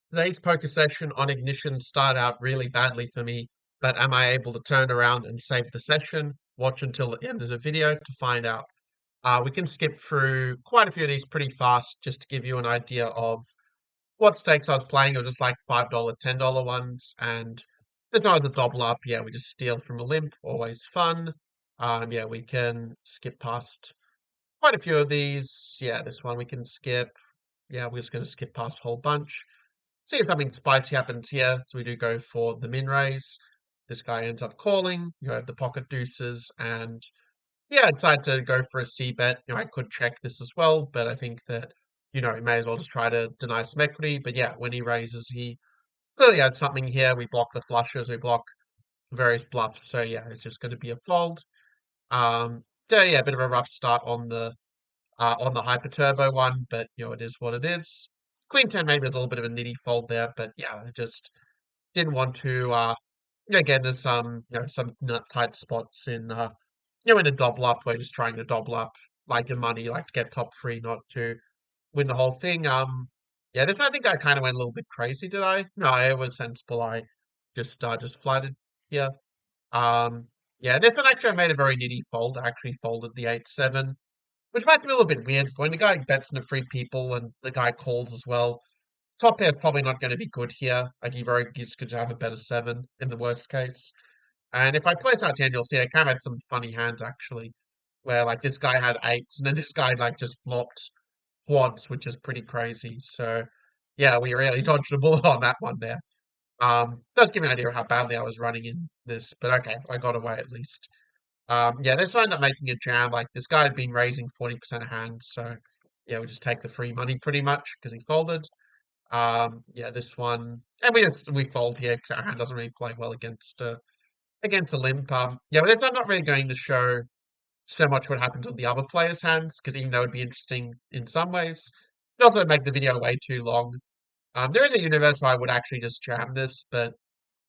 Today's poker session on Ignition started out really badly for me, but am I able to turn around and save the session? Watch until the end of the video to find out. We can skip through quite a few of these pretty fast just to give you an idea of what stakes I was playing. It was just like $5, $10 ones, and there's always a double up. Yeah, we just steal from a limp, always fun. Yeah, we can skip past quite a few of these. Yeah, this one we can skip. Yeah, we're just going to skip past a whole bunch. See if something spicy happens here. So we do go for the min raise. This guy ends up calling. You have the pocket deuces, and yeah, I decided to go for a C bet. I could check this as well, but I think that he may as well just try to deny some equity. But yeah, when he raises, he clearly has something here. We block the flushes, we block various bluffs. So yeah, it's just going to be a fold. So yeah, a bit of a rough start on the hyper turbo one, but it is what it is. Queen 10 maybe is a little bit of a nitty fold there, but yeah, I just didn't want to get into some nut tight spots in a double up where just trying to double up like your money, like to get top three, not to win the whole thing. Yeah, this I think I kind of went a little bit crazy, did I? No, it was sensible. I just flooded here. Um yeah, this one actually I made a very nitty fold. I actually folded the 8-7, which makes me a little bit weird. When the guy bets into three people and the guy calls as well, top pair's probably not going to be good here. Like he's good to have a better seven in the worst case. And if I place out 10, you'll see I kind of had some funny hands actually, where like this guy had eights and then this guy like just flopped quads, which is pretty crazy. So yeah, we really dodged a bullet on that one there. Does give me an idea of how badly I was running in this, but okay, I got away at least. Yeah, this will end up making a jam. Like this guy had been raising 40% of hands, so yeah, we just take the free money pretty much because he folded. Yeah, this one, and we fold here because our hand doesn't really play well against a limp. Yeah, but this I'm not really going to show so much what happens with the other players' hands because even though it'd be interesting in some ways, it also would make the video way too long. There is a universe where I would actually just jam this, but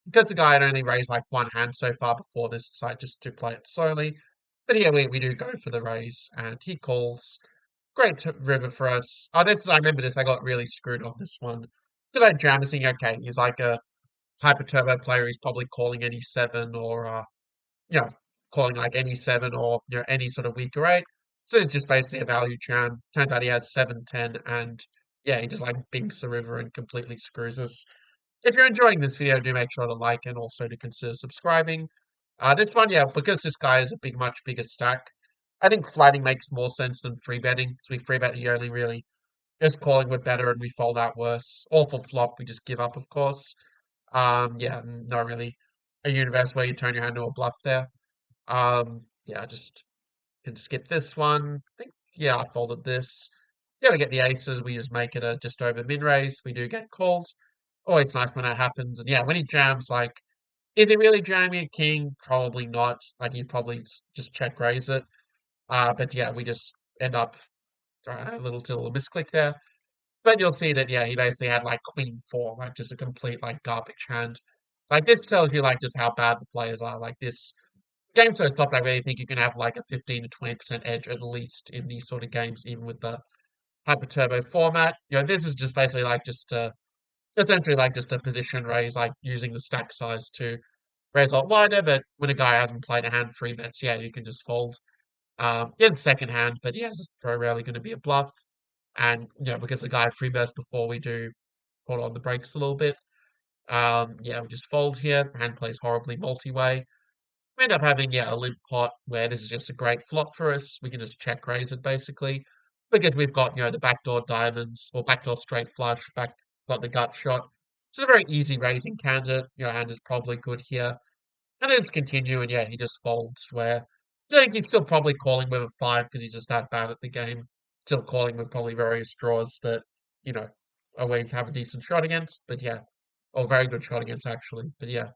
because the guy had only raised like one hand so far before this, decided just to play it slowly. But here we do go for the raise, and he calls. Great river for us. Oh, I remember this. I got really screwed on this one. Because I jammed thinking, okay, he's like a hyper turbo player. He's probably calling any seven or you know, calling like any seven or any sort of weaker eight. So it's just basically a value jam. Turns out he has 7-10, and yeah, he just like binks the river and completely screws us. If you're enjoying this video, do make sure to like and also to consider subscribing. This one, yeah, because this guy is a much bigger stack, I think flatting makes more sense than free betting. So we free bet, you only really just calling with better and we fold out worse. Awful flop, we just give up, of course. Yeah, not really a universe where you turn your hand to a bluff there. Yeah, just can skip this one. I think, yeah, I folded this. Yeah, we get the aces. We just make it a just over min raise. We do get called. Always nice when that happens. And yeah, when he jams, like, is he really jamming a king? Probably not. Like, he'd probably just check raise it. But yeah, we just end up a little misclick there. But you'll see that, yeah, he basically had like queen four, like just a complete like garbage hand. Like this tells you like just how bad the players are. Like this game's so soft, I really think you can have like a 15 to 20% edge at least in these sort of games, even with the hyper turbo format. This is just basically like just essentially like just a position raise, like using the stack size to raise a lot wider. But when a guy hasn't played a hand free bets, yeah, you can just fold. Yeah, the second hand, but yeah, it's very rarely going to be a bluff. And because the guy free bets before we do hold on the brakes a little bit. Yeah, we just fold here. Hand plays horribly multi-way. We end up having, yeah, a limp pot where this is just a great flop for us. We can just check raise it basically because we've got, the backdoor diamonds or backdoor straight flush, got the gut shot. It's a very easy raising candidate. Hand is probably good here. And then it's continue, and yeah, he just folds where I think he's still probably calling with a five because he's just that bad at the game. Still calling with probably various draws that, you know, are where you have a decent shot against. But yeah, or very good shot against actually. But yeah.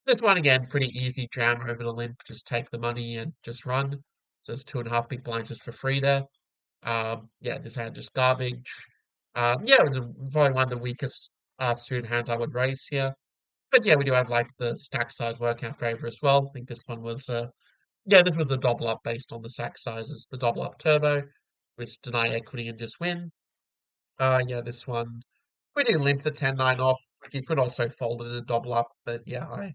This one again, pretty easy jam over the limp. Just take the money and just run. So it's 2.5 big blinds just for free there. Yeah, this hand just garbage. Yeah, it was probably one of the weakest suited hands I would raise here. But yeah, we do have like the stack size work in our favor as well. I think this one was yeah, this was the double up based on the stack sizes, the double up turbo, which deny equity and just win. Yeah, this one. We do limp the 10-9 off. Like, you could also fold it a double up, but yeah, I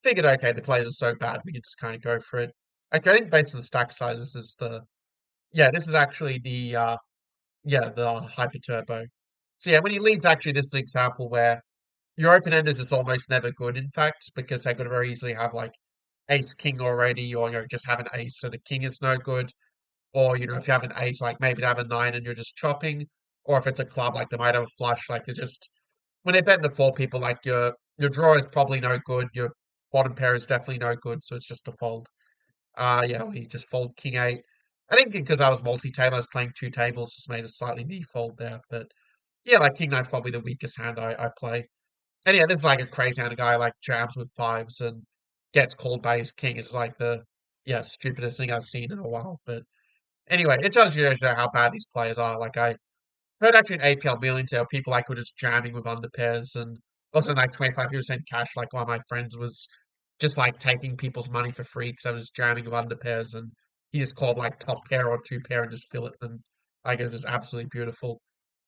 figured okay, the players are so bad, we can just kind of go for it. Okay, I think based on the stack size, this is the yeah, this is actually the yeah, the hyper turbo. So yeah, when he leads, actually, this is an example where your open enders is almost never good, in fact, because they could very easily have like ace king already, or just have an ace, so the king is no good. Or if you have an eight, like maybe they have a nine and you're just chopping. Or if it's a club, like they might have a flush, like they're just when they're betting to four people, like your draw is probably no good, your bottom pair is definitely no good, so it's just a fold. Yeah, we just fold king eight. I think because I was multi-table, I was playing two tables, just made a slightly default there. But yeah, like king nine's probably the weakest hand I play. And yeah, this is like a crazy hand of guy like jams with fives and gets called by his king. It's like the yeah, stupidest thing I've seen in a while. But anyway, it tells you how bad these players are. Like I heard actually in APL Millions there people like were just jamming with under pairs and also like 25% cash. Like one of my friends was just like taking people's money for free because I was jamming with under pairs and he just called like top pair or two pair and just fill it and like it's just absolutely beautiful.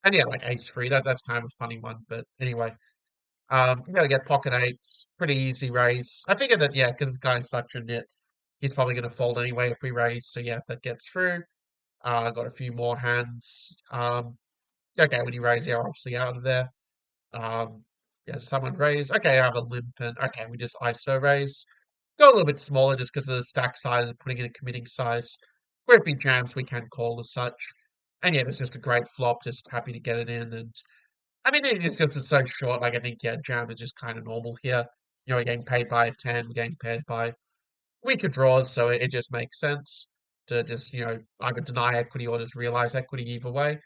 And yeah, like ace free, that's kind of a funny one. But anyway, you know, get pocket eights, pretty easy raise. I figured that yeah, because this guy's such a nit, he's probably gonna fold anyway if we raise. So yeah, that gets through. Got a few more hands. Okay, when you raise, you're obviously out of there. Um, yeah, someone raise. Okay, I have a limp and okay, we just ISO raise. Go a little bit smaller just because of the stack size and putting in a committing size. Where if he jams, we can call as such. And yeah, it's just a great flop. Just happy to get it in. And I mean, it is because it's so short. Like I think yeah, jam is just kind of normal here. We're getting paid by a 10, we're getting paid by weaker draws, so it just makes sense to just either deny equity or just realize equity either way.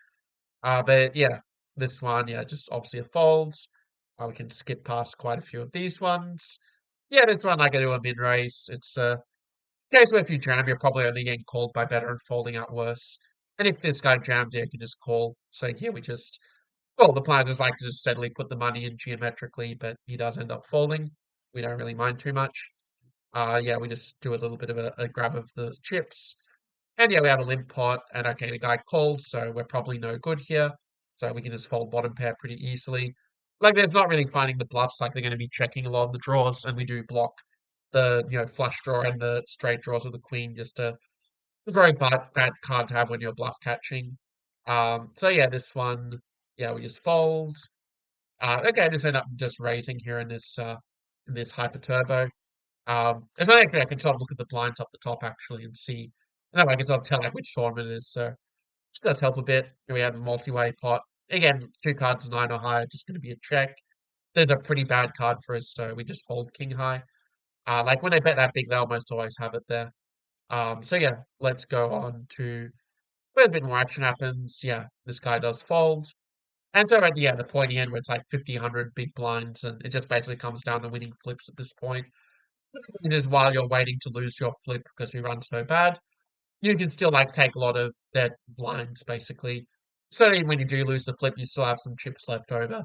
But yeah, this one, yeah, just obviously a fold. We can skip past quite a few of these ones. Yeah, this one I can do a mid race. It's a case where if you jam, you're probably only getting called by better and folding out worse. And if this guy jams, you can just call. So here we just, well, the plan is like to just steadily put the money in geometrically, but he does end up folding. We don't really mind too much. Yeah, we just do a little bit of a grab of the chips. And yeah, we have a limp pot, and okay, the guy calls, so we're probably no good here. So we can just fold bottom pair pretty easily. Like, there's not really finding the bluffs, like they're going to be checking a lot of the draws, and we do block the, flush draw and the straight draws of the queen, just a very bad card to have when you're bluff catching. So yeah, this one, yeah, we just fold. Okay, just end up just raising here in this hyper turbo. It's not actually I can sort of look at the blinds off the top actually and see. That way I can sort of tell like which tournament it is. So it does help a bit. We have a multi-way pot. Again, two cards nine or higher, just going to be a check. There's a pretty bad card for us, so we just fold king high. Like when they bet that big, they almost always have it there. So yeah, let's go on to where a bit more action happens. Yeah, this guy does fold. And so at the end, the pointy end where it's like 50, 100 big blinds, and it just basically comes down to winning flips at this point. It is while you're waiting to lose your flip because you run so bad, you can still like take a lot of their blinds basically. So even when you do lose the flip, you still have some chips left over.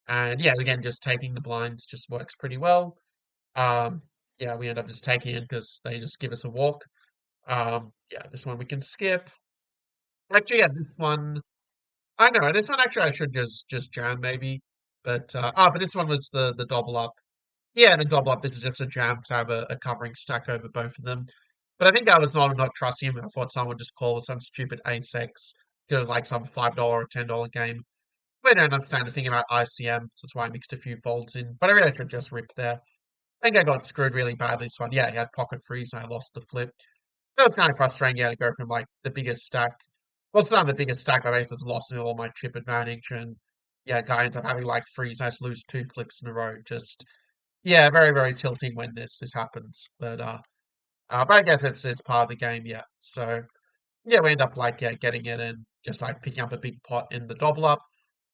And yeah, again, just taking the blinds just works pretty well. Um, yeah, we end up just taking it because they just give us a walk. Yeah, this one we can skip. Actually, yeah, this one I know this one actually I should just jam maybe, but but this one was the double up. Yeah, the double up. This is just a jam to have a covering stack over both of them. But I think I was not trusting him. I thought someone would just call with some stupid A6 because it was like some $5 or $10 game. But I don't understand the thing about ICM, so that's why I mixed a few folds in. But I really should just rip there. I think I got screwed really badly this one. Yeah, he had pocket freeze and I lost the flip. That was kind of frustrating, yeah, to go from like the biggest stack. Well, it's not the biggest stack, but I just lost all my chip advantage. And yeah, guy ends up having like freeze. I just lose two flips in a row. Just yeah, very, very tilting when this happens. But I guess it's part of the game, yeah. So yeah, we end up like yeah, getting it and just like picking up a big pot in the double up.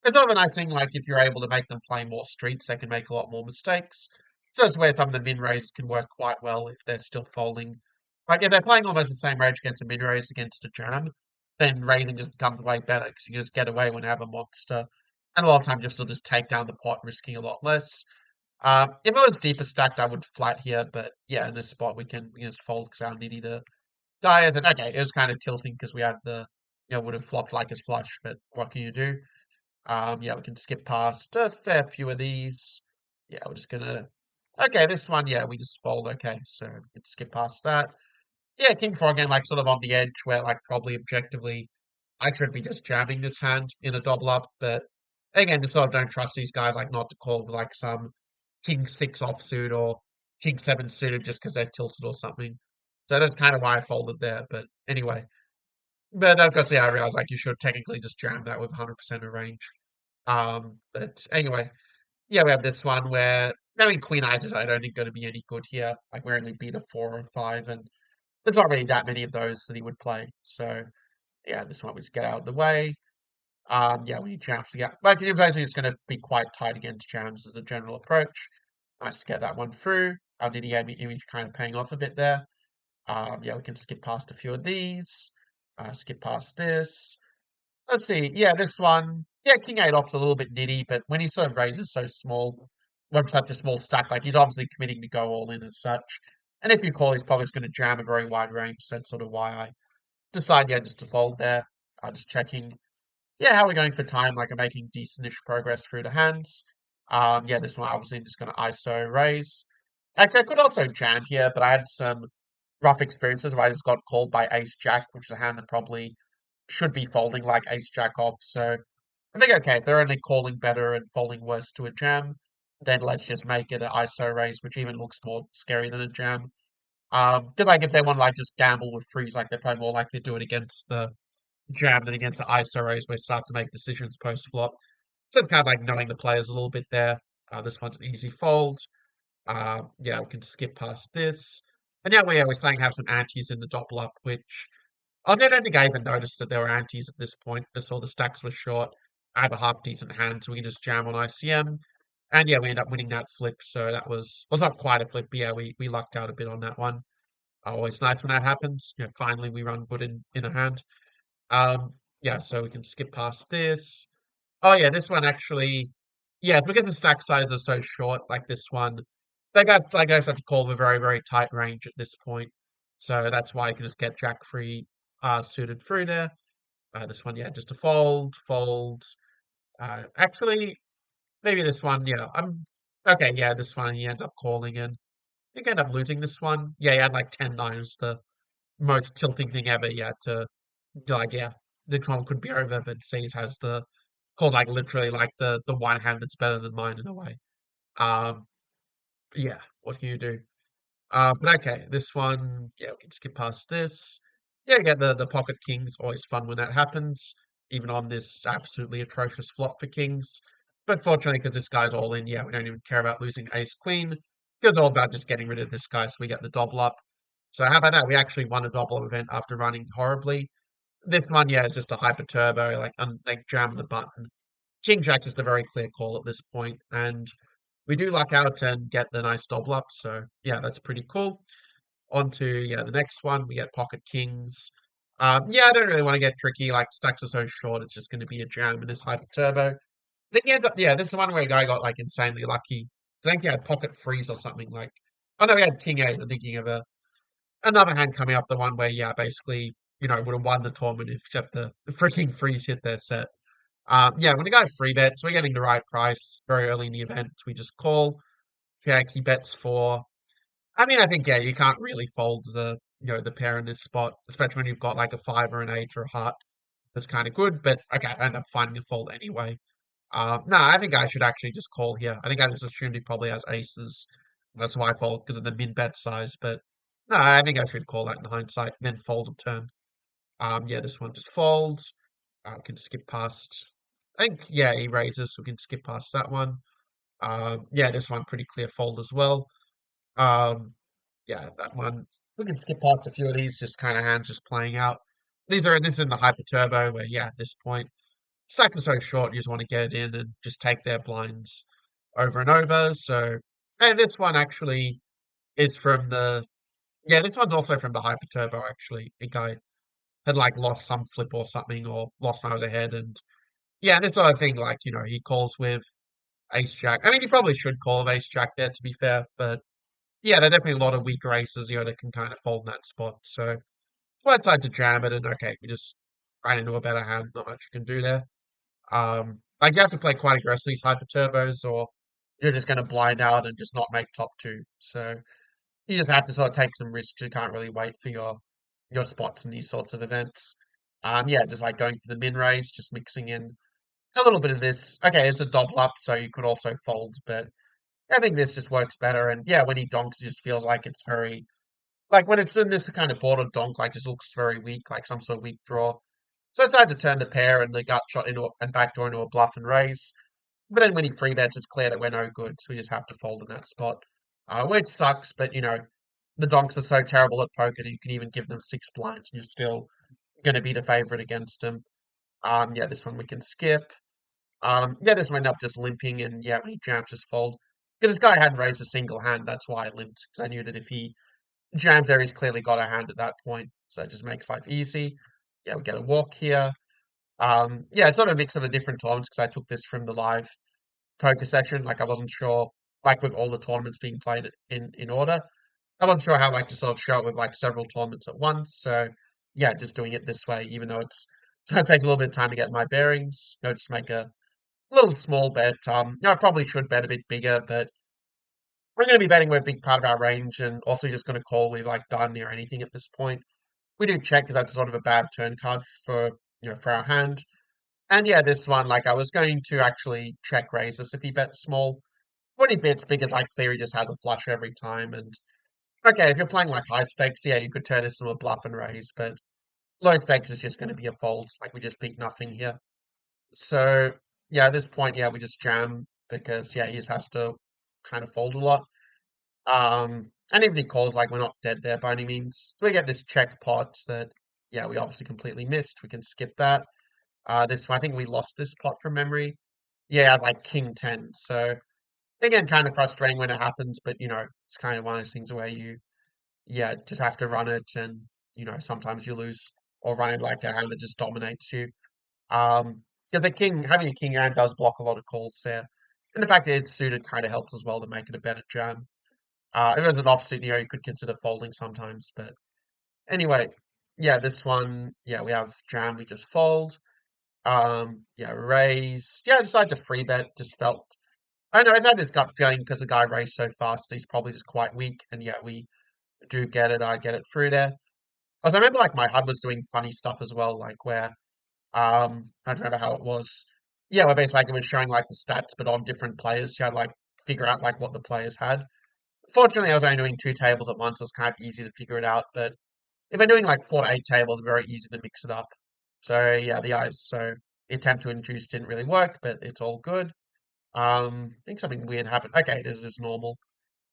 It's sort of a nice thing, like if you're able to make them play more streets, they can make a lot more mistakes. So it's where some of the min rays can work quite well if they're still folding. Like if they're playing almost the same range against a min raise against a jam, then raising just becomes way better because you just get away when you have a monster. And a lot of times you'll still just take down the pot, risking a lot less. If it was deeper stacked, I would flat here, but yeah, in this spot we can just fold because our nitty the guy is okay. It was kind of tilting because we had the would have flopped like his flush, but what can you do? Yeah, we can skip past a fair few of these. Yeah, we're just gonna. Okay, this one, yeah, we just fold. Okay, so we can skip past that. Yeah, King Frog again, like sort of on the edge where, like, probably objectively, I should be just jamming this hand in a double up, but again, just sort of don't trust these guys, like, not to call like some King Six offsuit or King Seven suited just because they're tilted or something. So that's kind of why I folded there. But anyway, but of course, yeah, I realized like you should technically just jam that with 100% of range. But anyway, yeah, we have this one where I mean Queen Eyes is I don't think going to be any good here. Like we're only beat a 4 or 5, and there's not really that many of those that he would play. So yeah, this one we just get out of the way. Yeah, we need jams to get. Like you're basically just going to be quite tight against jams as a general approach. Nice to get that one through. Our Nitty image kind of paying off a bit there. Yeah, we can skip past a few of these. Skip past this. Let's see. Yeah, this one. Yeah, King 8 off's a little bit nitty, but when he sort of raises so small, when such a small stack, like he's obviously committing to go all in as such. And if you call, he's probably just going to jam a very wide range. So that's sort of why I decide, yeah, just to fold there. Just checking. Yeah, how are we going for time? Like I'm making decentish progress through the hands. Yeah, this one obviously I'm just going to ISO raise. Actually, I could also jam here, but I had some rough experiences where I just got called by Ace Jack, which is a hand that probably should be folding like Ace Jack off. So I think okay, if they're only calling better and folding worse to a jam, then let's just make it an ISO raise, which even looks more scary than a jam. Because like if they want to like just gamble with freeze, like they're probably more likely to do it against the jam than against the ISO raise where they start to make decisions post flop. So it's kind of like knowing the players a little bit there. This one's an easy fold. Yeah, we can skip past this. And yeah, we're starting to have some antes in the doppel up, which I don't think I even noticed that there were antes at this point. I saw the stacks were short. I have a half decent hand, so we can just jam on ICM. And yeah, we end up winning that flip. So that was not quite a flip, but yeah, we lucked out a bit on that one. Always nice when that happens. You know, finally we run good in a hand. Um, yeah, so we can skip past this. Oh yeah, this one actually, yeah, it's because the stack size is so short, like this one, they guys have to call with a very, very tight range at this point. So that's why you can just get Jack free suited through there. This one, yeah, just a fold, fold. Actually, maybe this one, yeah. I'm okay, yeah, this one he ends up calling in. I think I end up losing this one. Yeah, he had like 10-9 was the most tilting thing ever, yeah, to like yeah, the one could be over, but Caesar has the called like literally like the one hand that's better than mine in a way. Um, yeah, what can you do? But okay, this one, yeah, we can skip past this. Yeah, you get the pocket kings. Always fun when that happens, even on this absolutely atrocious flop for kings. But fortunately, because this guy's all in, yeah, we don't even care about losing ace queen. It's all about just getting rid of this guy, so we get the double up. So how about that? We actually won a double up event after running horribly. This one, yeah, is just a hyper turbo, like jam the button. King Jack's just a very clear call at this point, and we do luck out and get the nice double up. So yeah, that's pretty cool. On to yeah, the next one, we get pocket kings. Yeah, I don't really want to get tricky. Like stacks are so short, it's just going to be a jam in this hyper turbo. I think he ends up, yeah, this is one where a guy got like insanely lucky. I think he had pocket freeze or something like. Oh no, he had king eight. I'm thinking of another hand coming up, the one where yeah, basically would have won the tournament if except the freaking freeze hit their set. Yeah, when the guy free bets, we're getting the right price very early in the event. We just call. Jack, he bets for. I mean, I think yeah, you can't really fold the pair in this spot, especially when you've got like a five or an eight or a heart. That's kind of good, but okay, I end up finding a fold anyway. No, I think I should actually just call here. I think I just assumed he probably has aces. That's why I fold because of the min bet size. But no, I think I should call that in hindsight and then fold a turn. Yeah, this one just folds. We can skip past. I think yeah, he raises, so we can skip past that one. Yeah, this one pretty clear fold as well. Um, yeah, that one we can skip past a few of these, just kind of hands just playing out. This is in the hyper turbo where yeah, at this point stacks are so short, you just want to get it in and just take their blinds over and over. So, and this one actually is from the yeah, this one's also from the hyper turbo actually. I think I had like lost some flip or something or lost when I was ahead and yeah, this sort of thing like he calls with ace jack. I mean, he probably should call with ace jack there to be fair, but yeah, there are definitely a lot of weaker aces, that can kind of fold in that spot. So I decided to jam it, and okay, we just ran into a better hand. Not much you can do there. Like you have to play quite aggressively these hyper turbos, or you're just going to blind out and just not make top two. So you just have to sort of take some risks. You can't really wait for your spots in these sorts of events. Yeah, just like going for the min raise, just mixing in a little bit of this. Okay, it's a double up, so you could also fold, but I think this just works better. And yeah, when he donks, it just feels like it's very like when it's in this kind of border donk, like just looks very weak, like some sort of weak draw. So I decided to turn the pair and the gut shot into and backdoor into a bluff and raise. But then when he free bets, it's clear that we're no good, so we just have to fold in that spot. Which sucks, but the donks are so terrible at poker that you can even give them six blinds and you're still going to be the favorite against them. Yeah, this one we can skip. Yeah, this one ended up just limping, and yeah, when he jams, just fold. Because this guy hadn't raised a single hand, that's why I limped. Because I knew that if he jams there, he's clearly got a hand at that point, so it just makes life easy. Yeah, we get a walk here. Yeah, it's sort of a mix of the different tournaments because I took this from the live poker session. Like I wasn't sure, like with all the tournaments being played in order, I wasn't sure how like to sort of show it with like several tournaments at once. So yeah, just doing it this way, even though it's gonna take a little bit of time to get my bearings. Just make a little small bet. I probably should bet a bit bigger, but we're going to be betting with a big part of our range, and also just going to call with like done or anything at this point. We do check because that's sort of a bad turn card for for our hand. And yeah, this one, like I was going to actually check raise this if he bets small. When he bets big, it's like clear he just has a flush every time. And okay, if you're playing like high stakes, yeah, you could turn this into a bluff and raise, but low stakes is just going to be a fold. Like we just beat nothing here. So yeah, at this point, yeah, we just jam because yeah, he just has to kind of fold a lot. And even he calls like we're not dead there by any means. So we get this check pot that yeah, we obviously completely missed. We can skip that. This one, I think we lost this pot from memory. Yeah, it's like King 10. So again, kind of frustrating when it happens, but it's kind of one of those things where you yeah, just have to run it and sometimes you lose or run it like a hand that just dominates you. Because the king having a king hand does block a lot of calls there. And the fact that it's suited kind of helps as well to make it a better jam. If it was an offsuit, you could consider folding sometimes. But anyway, yeah, this one, yeah, we have jam, we just fold. Yeah, raise. Yeah, I decided to free bet, just felt I know, I had this gut feeling because the guy raised so fast, he's probably just quite weak, and yeah, we do get it, I get it through there. Also, I remember like my HUD was doing funny stuff as well, like where I don't remember how it was. Yeah, where basically like, it was showing like the stats, but on different players. You had to like figure out like what the players had. Fortunately, I was only doing two tables at once, so it was kind of easy to figure it out. But if I'm doing like 4 to 8 tables, very easy to mix it up. So yeah, the attempt to induce didn't really work, but it's all good. I think something weird happened. Okay, this is normal.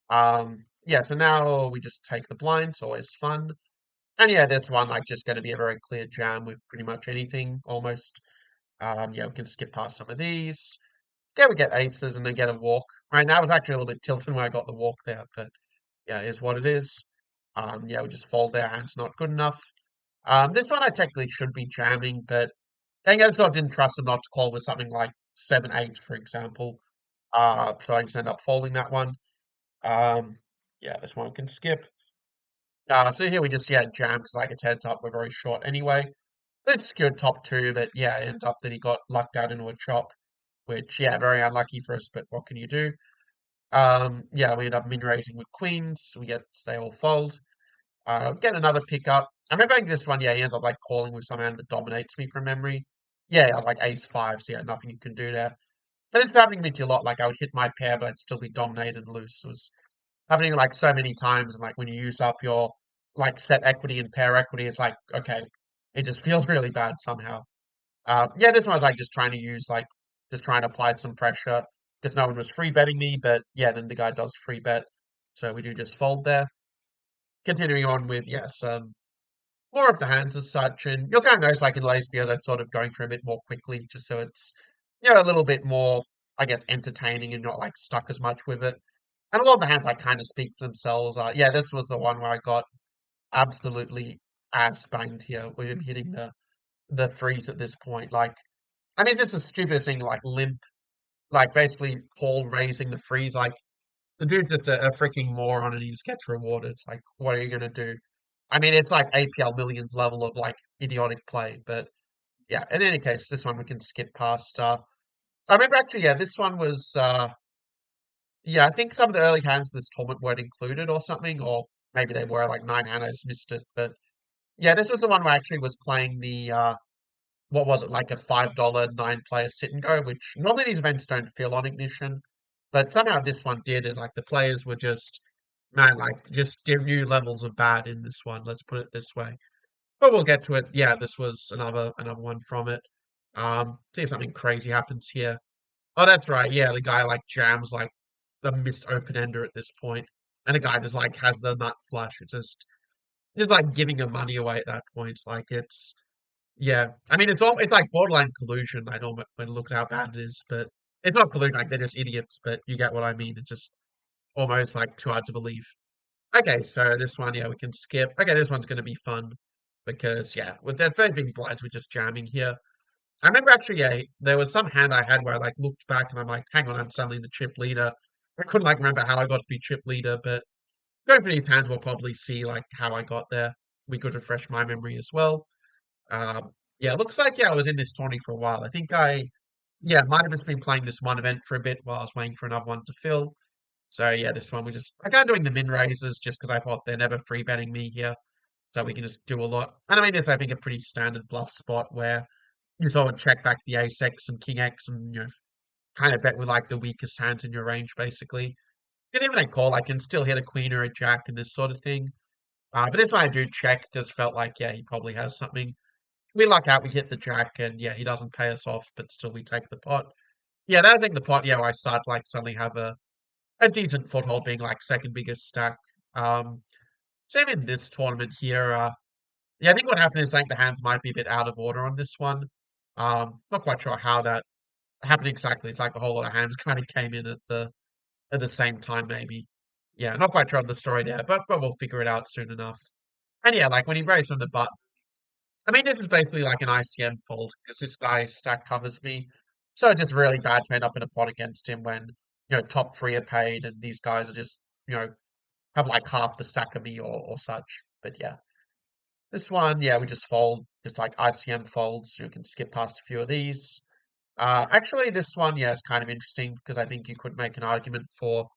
Yeah, so now we just take the blinds, always fun. And yeah, this one like just going to be a very clear jam with pretty much anything almost. Yeah, we can skip past some of these. Yeah, we get aces and then get a walk. Right, that was actually a little bit tilted when I got the walk there, but yeah, is what it is. Yeah, we just fold there, hand's not good enough. This one I technically should be jamming, but I think I sort of didn't trust him not to call with something like 7-8, for example. So I just end up folding that one. Um, yeah, this one we can skip. So here we just jam because like it's heads up, we're very short anyway. Let's secured top two, but yeah, it ends up that he got lucked out into a chop, which yeah, very unlucky for us, but what can you do? Yeah, we end up min raising with queens. We get they all fold. Get another pickup. I remember this one, yeah, he ends up like calling with some hand that dominates me from memory. Yeah, I was like ace five, so yeah, nothing you can do there. But it's happening to me a lot. Like I would hit my pair, but I'd still be dominated and loose. It was happening like so many times, and like when you use up your like set equity and pair equity, it's like okay, it just feels really bad somehow. Yeah, this one was like just trying to use like just trying to apply some pressure because no one was free betting me, but yeah, then the guy does free bet, so we do just fold there. Continuing on with yes, more of the hands as such, and you'll kind of notice like in latest videos I'm sort of going through a bit more quickly, just so it's a little bit more, I guess, entertaining and not like stuck as much with it. And a lot of the hands like kind of speak for themselves. Yeah, this was the one where I got absolutely ass banged here with him hitting the freeze at this point. Like, I mean, this is the stupidest thing. Like limp, like basically Paul raising the freeze. Like the dude's just a freaking moron, and he just gets rewarded. Like, what are you gonna do? I mean, it's like APL Millions level of like idiotic play, but yeah. In any case, this one we can skip past. I remember actually, yeah, this one was yeah, I think some of the early hands of this tournament weren't included or something, or maybe they were like nine hand, I just missed it. But yeah, this was the one where I actually was playing the what was it, like a $5 9 player sit and go, which normally these events don't feel on Ignition, but somehow this one did, and like the players were just man, like just new levels of bad in this one, let's put it this way. But we'll get to it. Yeah, this was another one from it. See if something crazy happens here. Oh, that's right. Yeah, the guy like jams like the missed open ender at this point, and the guy just like has the nut flush. It's like giving your money away at that point. Like it's yeah. I mean, it's like borderline collusion. I don't when look at how bad it is, but it's not collusion. Like they're just idiots. But you get what I mean. It's just almost like too hard to believe. Okay, so this one, yeah, we can skip. Okay, this one's going to be fun because yeah, with that very big blinds, we're just jamming here. I remember actually, yeah, there was some hand I had where I like looked back and I'm like, hang on, I'm suddenly the chip leader. I couldn't like remember how I got to be chip leader, but going for these hands, we'll probably see like how I got there. We could refresh my memory as well. Yeah, it looks like yeah, I was in this tourney for a while. I think yeah, might have just been playing this one event for a bit while I was waiting for another one to fill. So yeah, this one I kind of doing the min raises just because I thought they're never free betting me here, so we can just do a lot. And I mean, this I think a pretty standard bluff spot where you sort of check back the ace X and king X and kind of bet with like the weakest hands in your range basically. Because even they call, I can still hit a queen or a jack and this sort of thing. But this one I do check. Just felt like yeah, he probably has something. We luck out, we hit the jack, and yeah, he doesn't pay us off, but still we take the pot. Yeah, that's like the pot. Yeah, where I start to like suddenly have a decent foothold, being like second biggest stack. Um, Same in this tournament here. Yeah, I think what happened is like the hands might be a bit out of order on this one. Not quite sure how that happened exactly. It's like a whole lot of hands kind of came in at the same time, maybe. Yeah, not quite sure on the story there, but we'll figure it out soon enough. And yeah, like when he raised on the button, I mean, this is basically like an ICM fold because this guy stack covers me. So it's just really bad to end up in a pot against him when, top three are paid and these guys are just, you know, have like half the stack of me or such. But yeah, this one, yeah, we just fold, just like ICM folds. You can skip past a few of these. Actually, this one, yeah, is kind of interesting because I think you could make an argument for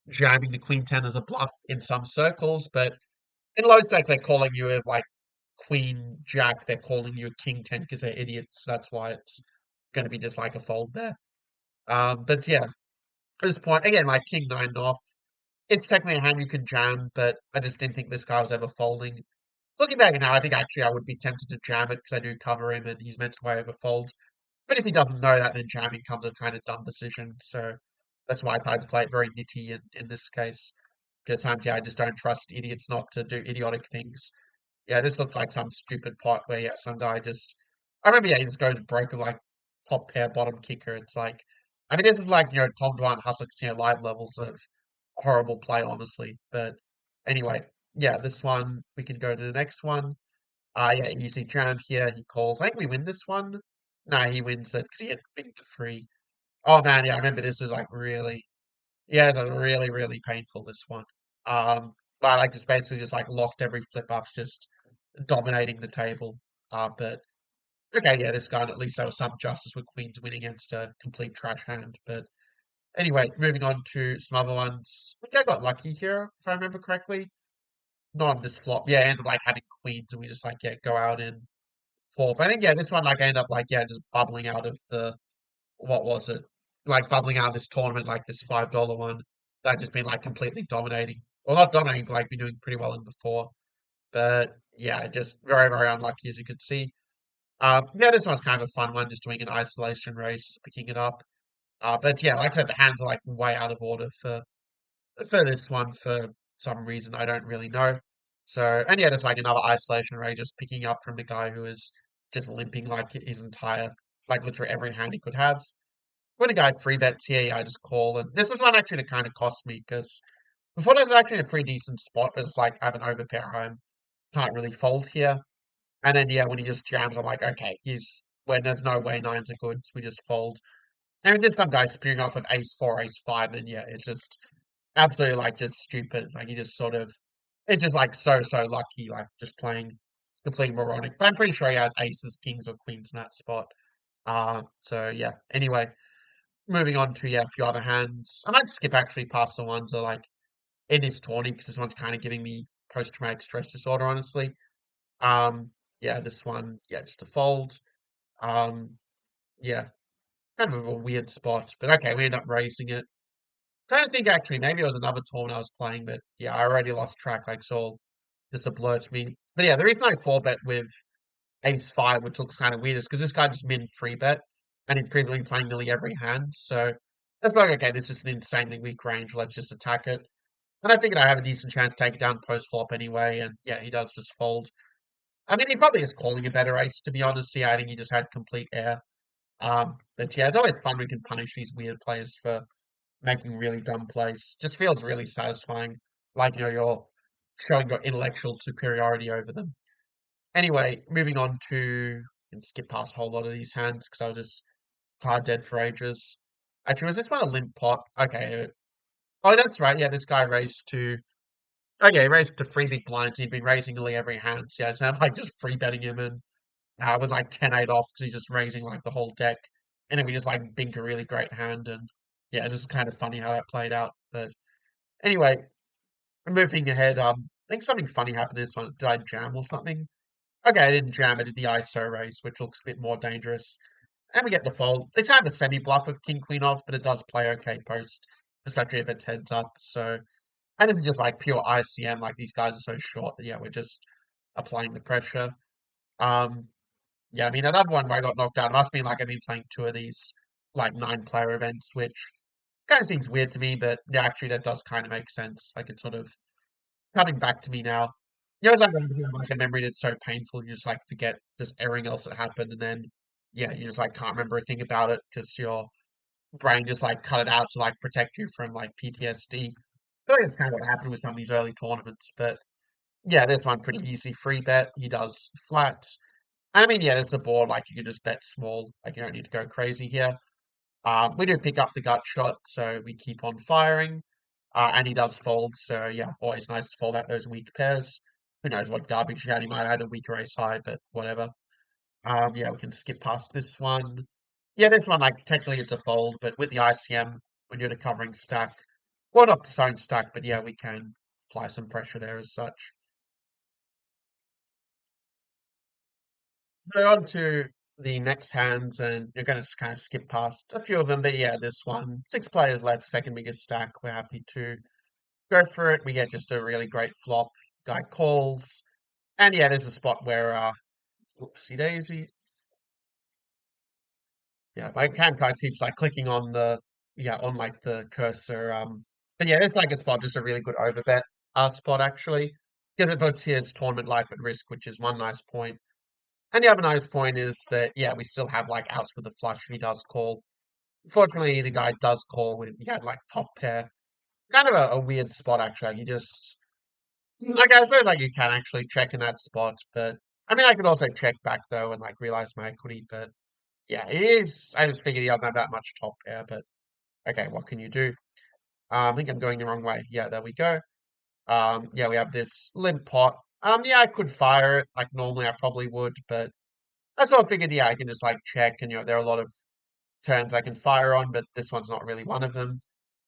jamming the queen 10 as a bluff in some circles, but in low stakes, they're calling you a like queen jack, they're calling you a king 10 because they're idiots. So that's why it's going to be just like a fold there. But yeah, at this point, again, like king 9 off, it's technically a hand you can jam, but I just didn't think this guy was ever folding. Looking back now, I think actually I would be tempted to jam it because I do cover him and he's meant to way over fold. But if he doesn't know that, then jamming comes a kind of dumb decision. So that's why it's hard to play it very nitty in this case. Because sometimes, yeah, I just don't trust idiots not to do idiotic things. Yeah, this looks like some stupid pot where, yeah, some guy just. I remember, yeah, he just goes broke with like top pair bottom kicker. It's like, I mean, this is like, Tom Dwan Hustler Casino live levels of horrible play, honestly. But anyway, yeah, this one, we can go to the next one. Yeah, easy jam here. He calls. I think we win this one. No, he wins it because he had been for free. Oh man, yeah, I remember this was like really, yeah, it's like really, really painful this one. But I like just basically just like lost every flip up, just dominating the table. But okay, yeah, this guy at least there was some justice with queens winning against a complete trash hand. But anyway, moving on to some other ones. I think I got lucky here, if I remember correctly. Not on this flop. Yeah, I ended up like having queens and we just like yeah, go out in fourth. I think yeah, this one like I ended up like yeah, just bubbling out of the what was it? Like bubbling out of this tournament, like this $5 one that just been like completely dominating. Well, not dominating, but like been doing pretty well in before. But yeah, just very, very unlucky as you could see. Yeah, this one's kind of a fun one, just doing an isolation race, just picking it up. But yeah, like I said, the hands are like way out of order for this one for some reason I don't really know. So and yeah, there's like another isolation race, just picking up from the guy who is just limping like his entire like literally every hand he could have. When a guy free bets here, yeah, I just call. And this was one actually that kind of cost me because before that was actually in a pretty decent spot. But it's like I have an overpair home, can't really fold here. And then yeah, when he just jams, I'm like, okay, he's when there's no way nines are good, so we just fold. And there's some guy spearing off with ace four, ace five, then yeah, it's just absolutely like just stupid. Like he just sort of, it's just like so lucky, like just playing completely moronic. But I'm pretty sure he has aces, kings, or queens in that spot. So yeah. Anyway. moving on to, yeah, a few other hands. I might skip actually past the ones that are like in this tourney because this one's kind of giving me post-traumatic stress disorder, honestly. Um, yeah, this one, yeah, just a fold. Um, yeah, kind of a weird spot, but okay, we end up raising it. Trying to think actually, maybe it was another tournament I was playing, but yeah, I already lost track, like, so just a blur to me. But yeah, the reason I four bet with ace five, which looks kind of weird, is because this guy just min free bet and he's presumably playing nearly every hand. So that's like, okay, this is an insanely weak range. Let's just attack it. And I figured I have a decent chance to take it down post flop anyway. And yeah, he does just fold. I mean, he probably is calling a better ace, to be honest. Yeah, I think he just had complete air. But yeah, it's always fun we can punish these weird players for making really dumb plays. Just feels really satisfying. Like, you're showing your intellectual superiority over them. Anyway, moving on to and skip past a whole lot of these hands because I was just card dead for ages. Actually, was this one a limp pot? Okay. Oh, that's right. Yeah, this guy raised to okay, raised to three big blinds. He'd been raising nearly every hand. So yeah, it's not like just free betting him and with like 10-8 off because he's just raising like the whole deck. And then we just like bink a really great hand and yeah, it's just kind of funny how that played out. But anyway, moving ahead, I think something funny happened this one. Did I jam or something? Okay, I didn't jam. I did the ISO raise, which looks a bit more dangerous. And we get the fold. It's kind of a semi bluff with king queen off, but it does play okay post, especially if it's heads up. So, and it's just like pure ICM. Like these guys are so short that yeah, we're just applying the pressure. Um, yeah, I mean another one where I got knocked out. It must be like I've been playing two of these like 9-player events, which kind of seems weird to me, but yeah, actually that does kind of make sense. Like it's sort of coming back to me now. It's like when you have like a memory that's so painful, you just like forget just everything else that happened, and then yeah, you just like can't remember a thing about it because your brain just like cut it out to like protect you from like PTSD. I think that's kind of what happened with some of these early tournaments, but yeah, this one pretty easy free bet. He does flat. I mean, yeah, there's a board like you can just bet small, like you don't need to go crazy here. We do pick up the gut shot, so we keep on firing. And he does fold, so yeah, always nice to fold out those weak pairs. Who knows what garbage hand he might have had a weaker ace high, but whatever. Yeah, we can skip past this one. Yeah, this one, like, technically it's a fold, but with the ICM, when you're the covering stack, well, not the zone stack, but yeah, we can apply some pressure there as such. So on to the next hands, and you're going to kind of skip past a few of them, but yeah, this one, 6 players left, second biggest stack. We're happy to go for it. We get just a really great flop. Guy calls. And yeah, there's a spot where whoopsie daisy. Yeah, my hand card keeps like clicking on the yeah, on like the cursor. But yeah, it's like a spot, just a really good overbet spot actually. Because it puts his tournament life at risk, which is one nice point. And the other nice point is that yeah, we still have like outs with the flush if he does call. Unfortunately, the guy does call with he had like top pair. Kind of a weird spot actually. You just like I suppose like you can actually check in that spot, but I mean I could also check back though and like realize my equity, but yeah, it is. I just figured he doesn't have that much top pair, but okay, what can you do? I think I'm going the wrong way. Yeah, there we go. Yeah, we have this limp pot. Yeah, I could fire it like normally I probably would, but that's what I figured. Yeah, I can just like check, and there are a lot of turns I can fire on, but this one's not really one of them.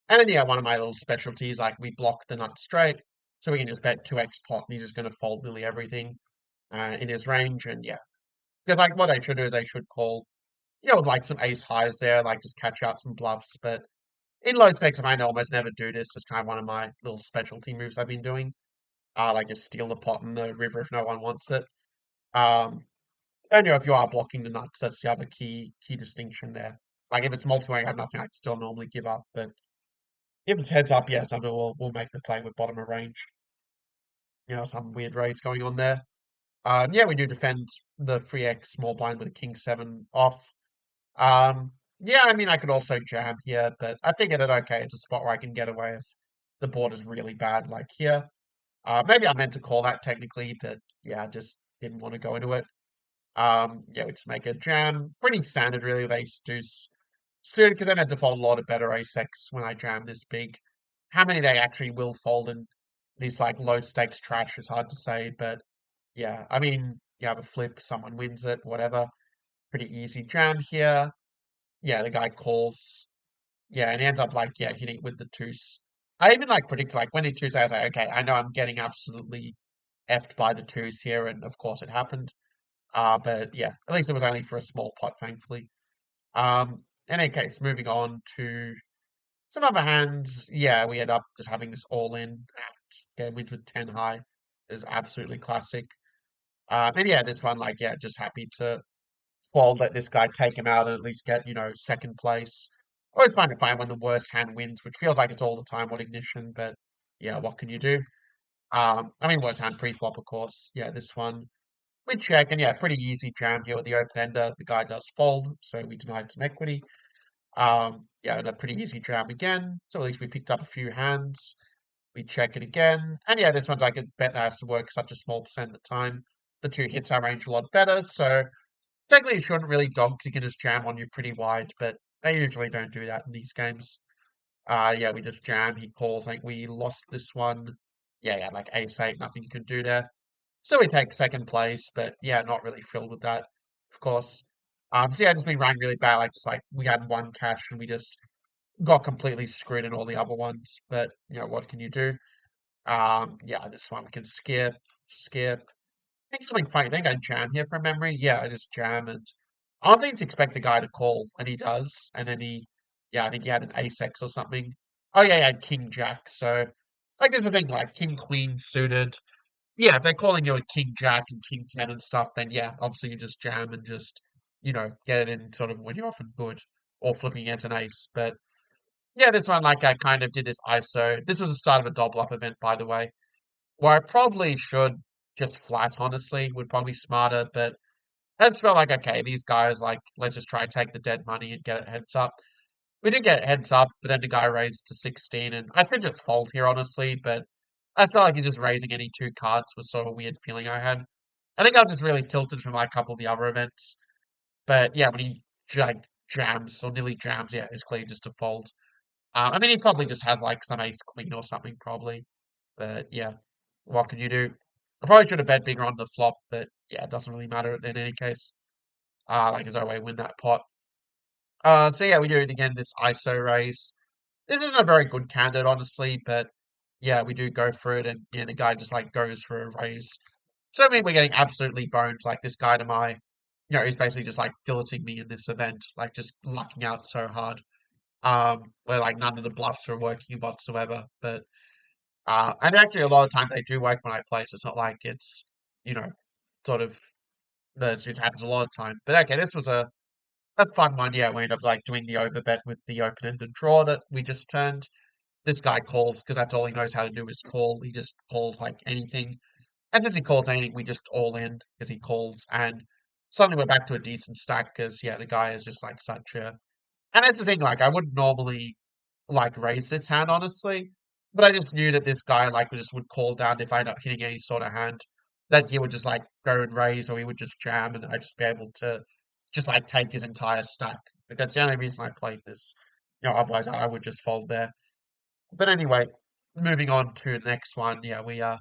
And then yeah, one of my little specialties, like we block the nut straight, so we can just bet 2x pot, and he's just going to fold nearly everything in his range, and yeah, because like what I should do is I should call, with like some ace highs there, like just catch out some bluffs, but in low stakes, I almost never do this. It's kind of one of my little specialty moves I've been doing. Like just steal the pot in the river if no one wants it. Um, and if you are blocking the nuts, that's the other key distinction there. Like if it's multi-way, I have nothing. I'd still normally give up, but if it's heads up, yeah, something we'll make the play with bottom of range. Some weird raise going on there. Yeah, we do defend the free X small blind with a king seven off. Yeah, I mean, I could also jam here, but I figured that okay, it's a spot where I can get away if the board is really bad, like here. Maybe I meant to call that technically, but yeah, I just didn't want to go into it. Yeah, we just make a jam. Pretty standard, really, with ace deuce suited, because I meant to fold a lot of better ace X when I jam this big. How many they actually will fold in these like low stakes trash is hard to say, but yeah, I mean, you have a flip, someone wins it, whatever. Pretty easy jam here. Yeah, the guy calls. Yeah, and he ends up like, yeah, hitting with the twos. I even like predict like when he twos, I was like, okay, I know I'm getting absolutely effed by the twos here, and of course it happened. But yeah, at least it was only for a small pot, thankfully. In any case, moving on to some other hands, yeah, we end up just having this all in and yeah, wins with 10 high is absolutely classic. And yeah, this one, like, yeah, just happy to fold, let this guy take him out and at least get, second place. Always find it fine when the worst hand wins, which feels like it's all the time on Ignition, but yeah, what can you do? I mean, worst hand pre-flop, of course. Yeah, this one we check, and yeah, pretty easy jam here with the open ender. The guy does fold, so we denied some equity. Yeah, and a pretty easy jam again. So at least we picked up a few hands. We check it again. And yeah, this one's like a bet that has to work such a small percent of the time. The two hits our range a lot better. So technically you shouldn't really dog because you can just jam on you pretty wide, but they usually don't do that in these games. Yeah, we just jam. He calls. I think we lost this one. Yeah, like ace eight, nothing you can do there. So we take second place, but yeah, not really thrilled with that, of course. So yeah, just been running really bad. Like just like we had one cash and we just got completely screwed in all the other ones. But what can you do? Yeah, this one we can skip. I think something funny. I think I jam here from memory. Yeah, I just jam and I honestly didn't expect the guy to call, and he does. And then yeah, I think he had an ace X or something. Oh yeah, he had king jack. So like there's a thing like king queen suited. Yeah, if they're calling you a king jack and king ten and stuff, then yeah, obviously you just jam and just get it in sort of when you're often good or flipping as an ace. But yeah, this one like I kind of did this ISO. This was the start of a double up event, by the way, where I probably should just flat, honestly, would probably be smarter, but I just felt like, okay, these guys, like, let's just try and take the dead money and get it heads up. We did get it heads up, but then the guy raised to 16, and I should just fold here, honestly, but I just felt like he's just raising any two cards was sort of a weird feeling I had. I think I was just really tilted from like a couple of the other events, but yeah, when he like jams or nearly jams, yeah, it's clearly just a fold. I mean, he probably just has like some ace queen or something, probably. But yeah, what can you do? I probably should have bet bigger on the flop, but yeah, it doesn't really matter in any case. Like there's no way to win that pot. So yeah, we do it again, this ISO raise. This isn't a very good candidate, honestly, but yeah, we do go for it, and yeah, the guy just like goes for a raise. So I mean, we're getting absolutely boned. Like this guy to my, he's basically just like filleting me in this event, like just lucking out so hard. Where like none of the bluffs are working whatsoever. But and actually a lot of times they do work when I play, so it's not like it's you know sort of that just happens a lot of time. But okay, this was a fun one. Yeah, we ended up like doing the overbet with the open-ended draw that we just turned. This guy calls because that's all he knows how to do is call. He just calls like anything. And since he calls anything, we just all in because he calls. And suddenly we're back to a decent stack because, yeah, the guy is just like such a. And that's the thing, like, I wouldn't normally like raise this hand, honestly. But I just knew that this guy, like, just would call down if I end up hitting any sort of hand. That he would just like go and raise or he would just jam and I'd just be able to just like take his entire stack. Like, that's the only reason I played this. Otherwise I would just fold there. But anyway, moving on to the next one. Yeah, we are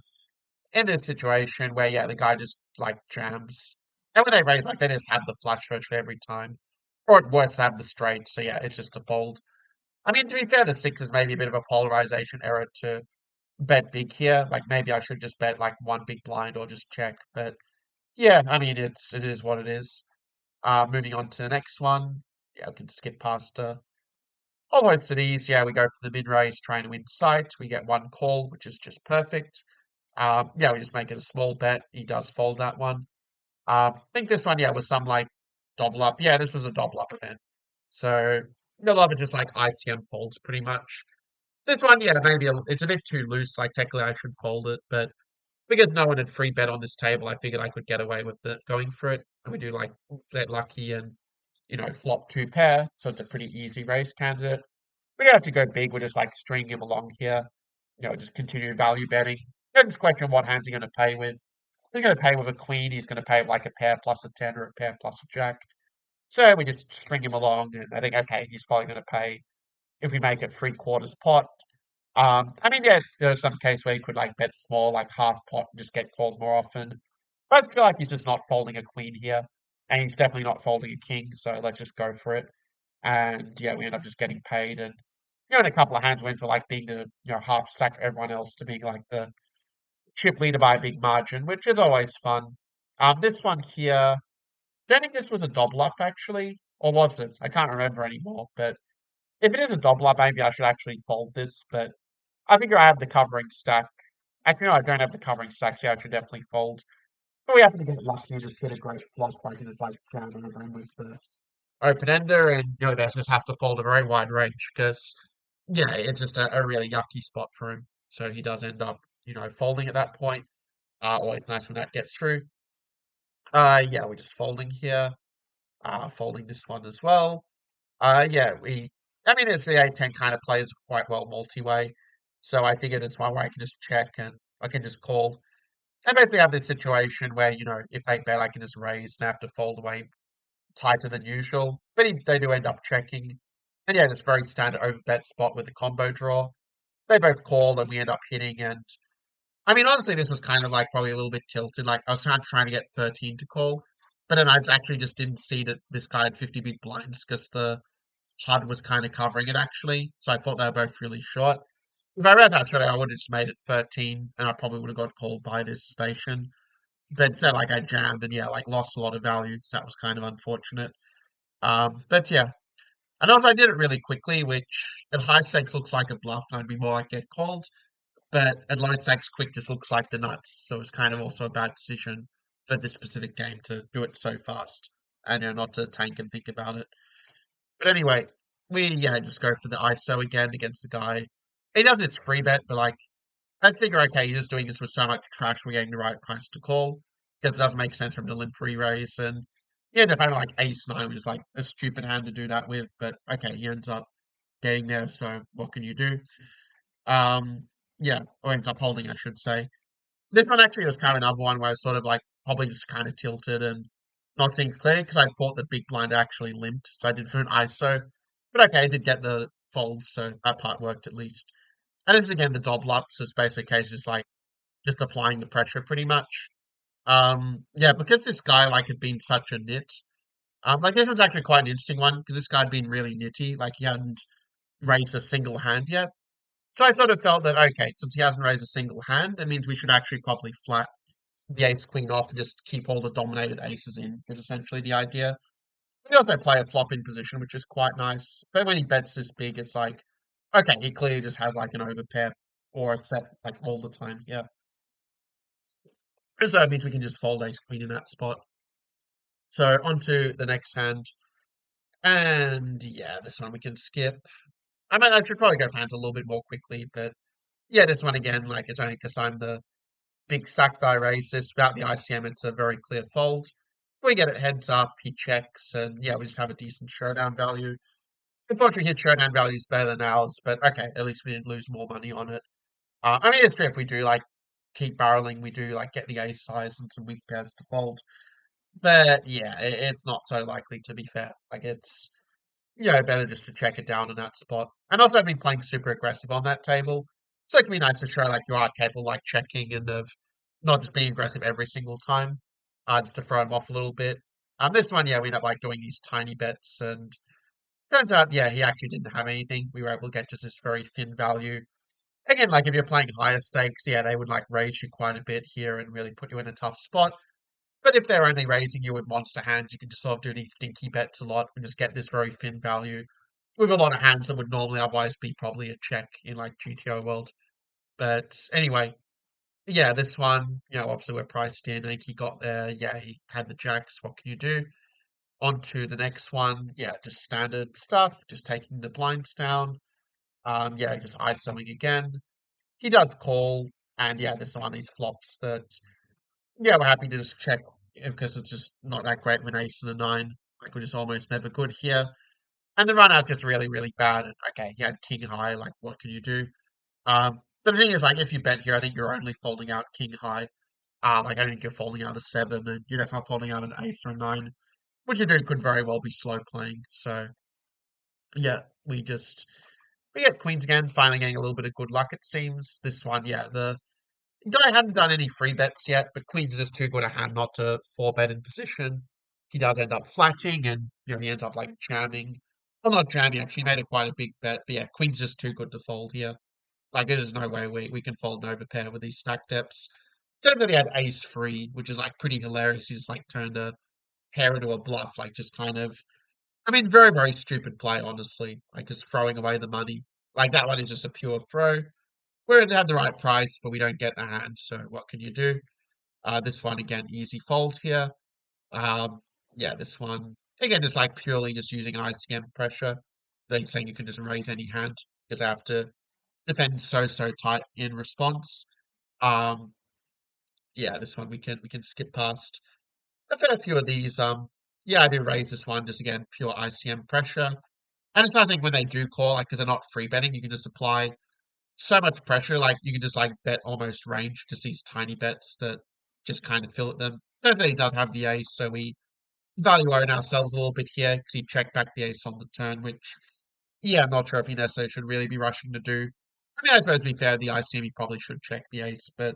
in this situation where yeah, the guy just like jams. And when they raise, like they just have the flush virtually every time. Or at worst have the straight. So yeah, it's just a fold. I mean, to be fair, the six is maybe a bit of a polarization error to bet big here. Like maybe I should just bet like one big blind or just check. But yeah, I mean it is what it is. Moving on to the next one. Yeah, we can skip past almost an ease. Yeah, we go for the mid raise, trying to win sight. We get one call, which is just perfect. Yeah, we just make it a small bet. He does fold that one. I think this one, yeah, was some like double up. Yeah, this was a double up event. So a lot of it just like ICM folds pretty much. This one, yeah, maybe it's a bit too loose. Like technically, I should fold it, but because no one had free bet on this table, I figured I could get away with it going for it. And we do like get lucky and flop two pair, so it's a pretty easy race candidate. We don't have to go big. We're just like stringing him along here. Just continue value betting. Just question what hands you're going to pay with. If he's going to pay with a queen, he's going to pay with like a pair plus a 10 or a pair plus a jack. So we just string him along, and I think, okay, he's probably going to pay if we make it three quarters pot. I mean, yeah, there's some case where you could like bet small, like half pot, and just get called more often. But I just feel like he's just not folding a queen here, and he's definitely not folding a king. So let's just go for it. and yeah, we end up just getting paid. And in a couple of hands went for like being the half stack of everyone else to being like the chip leader by a big margin, which is always fun. This one here, don't think this was a double up actually, or was it? I can't remember anymore. But if it is a double up, maybe I should actually fold this. But I think I have the covering stack. Actually, no, I don't have the covering stack, so yeah, I should definitely fold. But we happen to get lucky and just get a great flop. I can just like jam over him with the open ender, and this just has to fold a very wide range because yeah, it's just a really yucky spot for him. So he does end up folding at that point. Always nice when that gets through. Yeah, we're just folding here. Folding this one as well. Yeah, I mean, it's the A10 kind of plays quite well multi-way. So I figured it's one where I can just check and I can just call. I basically have this situation where, if they bet, I can just raise and have to fold away tighter than usual. But they do end up checking. And yeah, just very standard overbet spot with the combo draw. They both call and we end up hitting. And I mean, honestly, this was kind of like probably a little bit tilted. Like I was trying to get 13 to call, but then I actually just didn't see that this guy had 50 big blinds because the HUD was kind of covering it actually. So I thought they were both really short. If I read actually, I would have just made it 13 and I probably would have got called by this station. But instead, like I jammed and yeah, like lost a lot of value. So that was kind of unfortunate. But yeah. And also I did it really quickly, which at high stakes looks like a bluff and I'd be more like get called. But at low stakes, quick just looks like the nuts. So it's kind of also a bad decision for this specific game to do it so fast and not to tank and think about it. But anyway, we just go for the ISO again against the guy. He does this free bet, but like I just figure okay, he's just doing this with so much trash we're getting the right price to call. Because it doesn't make sense for him to limp re-raise and yeah, they're having like ace nine, which is like a stupid hand to do that with, but okay, he ends up getting there, so what can you do? Um yeah, or ends up holding, I should say. This one actually was kind of another one where I was sort of like probably just kind of tilted and not seeing clear because I thought the big blind actually limped, so I did for an ISO. But okay, I did get the fold, so that part worked at least. And this is again the double up, so it's basically a case just like just applying the pressure pretty much. Yeah, because this guy like had been such a nit. Like this one's actually quite an interesting one because this guy had been really nitty, like he hadn't raised a single hand yet. So I sort of felt that okay, since he hasn't raised a single hand, it means we should actually probably flat the ace queen off and just keep all the dominated aces in, is essentially the idea. We also play a flop in position, which is quite nice. But when he bets this big, it's like, okay, he clearly just has like an overpair or a set like all the time here. And so it means we can just fold ace queen in that spot. So on to the next hand. And yeah, this one we can skip. I mean, I should probably go for hands a little bit more quickly, but yeah, this one again, like it's only because I'm the big stack that I raised this. Without the ICM, it's a very clear fold. We get it heads up, he checks, and yeah, we just have a decent showdown value. Unfortunately, his showdown value is better than ours, but okay, at least we didn't lose more money on it. I mean, it's true if we do like keep barreling, we do like get the ace size and some weak pairs to fold. But yeah, it's not so likely to be fair. Like it's better just to check it down in that spot. And also, I've been playing super aggressive on that table, so it can be nice to show like you are capable, like checking and of not just being aggressive every single time, just to throw him off a little bit. This one, yeah, we end up like doing these tiny bets, and turns out, yeah, he actually didn't have anything. We were able to get just this very thin value. Again, like if you're playing higher stakes, yeah, they would like raise you quite a bit here and really put you in a tough spot. But if they're only raising you with monster hands, you can just sort of do these stinky bets a lot and just get this very thin value with a lot of hands that would normally otherwise be probably a check in like GTO world. But anyway, yeah, this one, obviously we're priced in. I think he got there. Yeah, he had the jacks. What can you do? On to the next one. Yeah, just standard stuff, just taking the blinds down. Yeah, just ISOing again. He does call, and yeah, this one these flops that yeah, we're happy to just check because it's just not that great with an ace and a nine. Like we're just almost never good here. And the run out's just really, really bad. And okay, he had king high, like what can you do? But the thing is, like if you bet here, I think you're only folding out king high. Like I don't think you're folding out a seven, and you're definitely not folding out an ace or a nine, which you do could very well be slow playing. So yeah, we get queens again, finally getting a little bit of good luck. It seems this one, yeah, the guy hadn't done any free bets yet, but queens is just too good a hand not to four bet in position. He does end up flatting, and he ends up like jamming. Well, not jam, he actually made it quite a big bet, but yeah, queen's just too good to fold here. Like, there's no way we can fold an overpair with these stack depths. Turns out he had ace free, which is like pretty hilarious. He just like turned a pair into a bluff, like just kind of, I mean, very, very stupid play, honestly. Like just throwing away the money. Like that one is just a pure throw. We didn't have the right price, but we don't get the hand, so what can you do? This one again, easy fold here. Um, yeah, this one again is like purely just using ICM pressure. They're saying you can just raise any hand because I have to defend so tight in response. Um, yeah, this one we can skip past. I've had a few of these. Yeah, I do raise this one just again pure ICM pressure, and it's nothing when they do call like because they're not free betting. You can just apply so much pressure, like you can just like bet almost range just these tiny bets that just kind of fill at them. Definitely does have the ace, so we value own ourselves a little bit here because he checked back the ace on the turn, which yeah, I'm not sure if he necessarily should really be rushing to do. I mean, I suppose to be fair, the ICM he probably should check the ace, but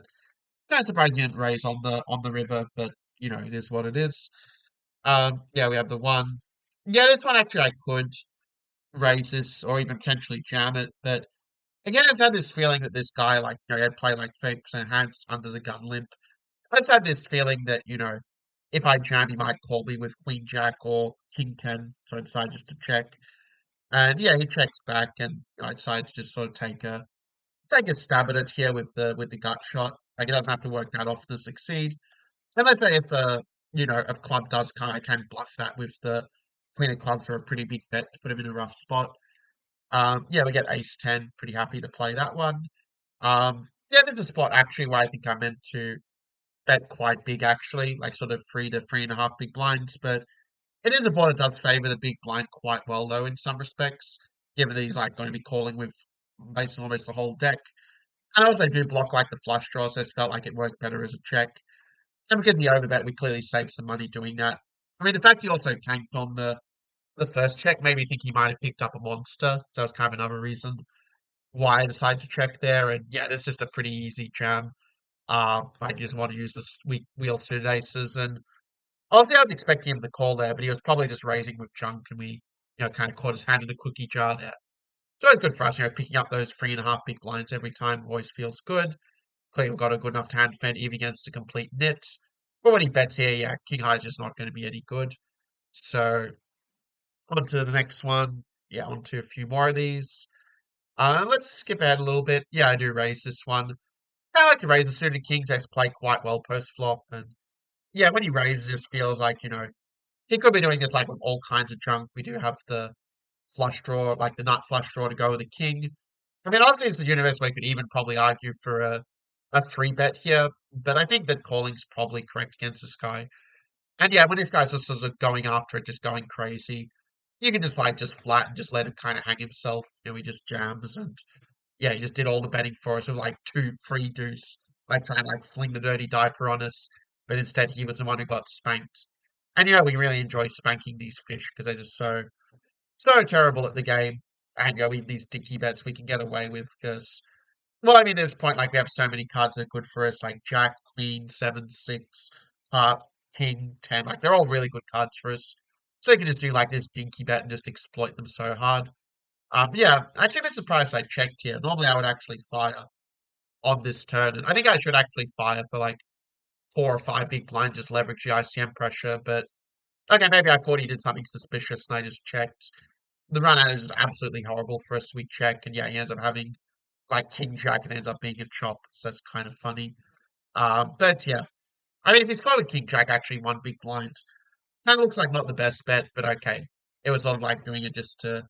kind of surprised he didn't raise on the river, but it is what it is. Yeah, we have the one. Yeah, this one actually I could raise this or even potentially jam it, but again, I've had this feeling that this guy, like, had played like 30% hands under the gun limp. I just had this feeling that, if I jam, he might call me with Queen Jack or King 10, so I decided just to check. And yeah, he checks back, and I decided to just sort of take a stab at it here with the gut shot. Like, it doesn't have to work that often to succeed. And let's say if club does come, I can bluff that with the Queen of Clubs for a pretty big bet to put him in a rough spot. Yeah, we get Ace 10. Pretty happy to play that one. Yeah, there's a spot actually where I think I meant to bet quite big actually, like sort of 3 to 3.5 big blinds, but it is a board that does favour the big blind quite well though in some respects, given that he's like going to be calling with basically almost the whole deck. And I also do block like the flush draw, so I just felt like it worked better as a check. And because he overbet, we clearly saved some money doing that. I mean, the fact he also tanked on the first check made me think he might have picked up a monster, so it's kind of another reason why I decided to check there. And yeah, it's just a pretty easy jam. I just want to use the weak wheel suited aces, and obviously I was expecting him to call there, but he was probably just raising with junk, and we kind of caught his hand in a cookie jar there. So it's good for us, picking up those 3.5 big blinds every time always feels good. Clearly, we've got a good enough hand defend even against a complete nit. But when he bets here, yeah, King High is just not going to be any good. So on to the next one. Yeah, on to a few more of these. Let's skip ahead a little bit. Yeah, I do raise this one. I like to raise the suited kings. They play quite well post flop, and yeah, when he raises, it just feels like he could be doing this like with all kinds of junk. We do have the flush draw, like the nut flush draw to go with the king. I mean, honestly, it's a universe where you could even probably argue for a free bet here, but I think that calling's probably correct against this guy. And yeah, when this guy's just sort of going after it, just going crazy, you can just just flat and just let him kind of hang himself. He just jams and yeah, he just did all the betting for us with like two free deuce, like trying to like fling the dirty diaper on us. But instead, he was the one who got spanked. And we really enjoy spanking these fish because they're just so terrible at the game. And with these dicky bets we can get away with because, well, I mean, at this point, like we have so many cards that are good for us, like Jack, Queen, 7, 6, Heart, King, 10. Like they're all really good cards for us. So you can just do like this dinky bet and just exploit them so hard. Yeah, actually, a bit surprised I checked here. Normally, I would actually fire on this turn, and I think I should actually fire for like 4 or 5 big blinds, just leverage the ICM pressure. But okay, maybe I thought he did something suspicious, and I just checked. The run out is just absolutely horrible for a sweet check, and yeah, he ends up having like King Jack and ends up being a chop, so that's kind of funny. But yeah, I mean, if he's got a King Jack, actually one big blind, kind of looks like not the best bet, but okay. It was sort of like doing it just to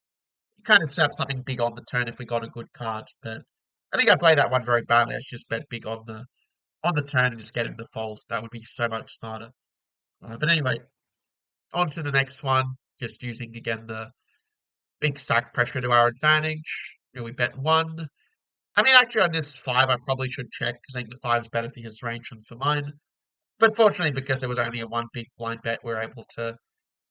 kind of set up something big on the turn if we got a good card. But I think I played that one very badly. I should just bet big on the turn and just get him to fold. That would be so much smarter. But anyway, on to the next one. Just using again the big stack pressure to our advantage. We bet one. I mean, actually, on this five, I probably should check because I think the five is better for his range than for mine. But fortunately, because it was only a one big blind bet, we are able to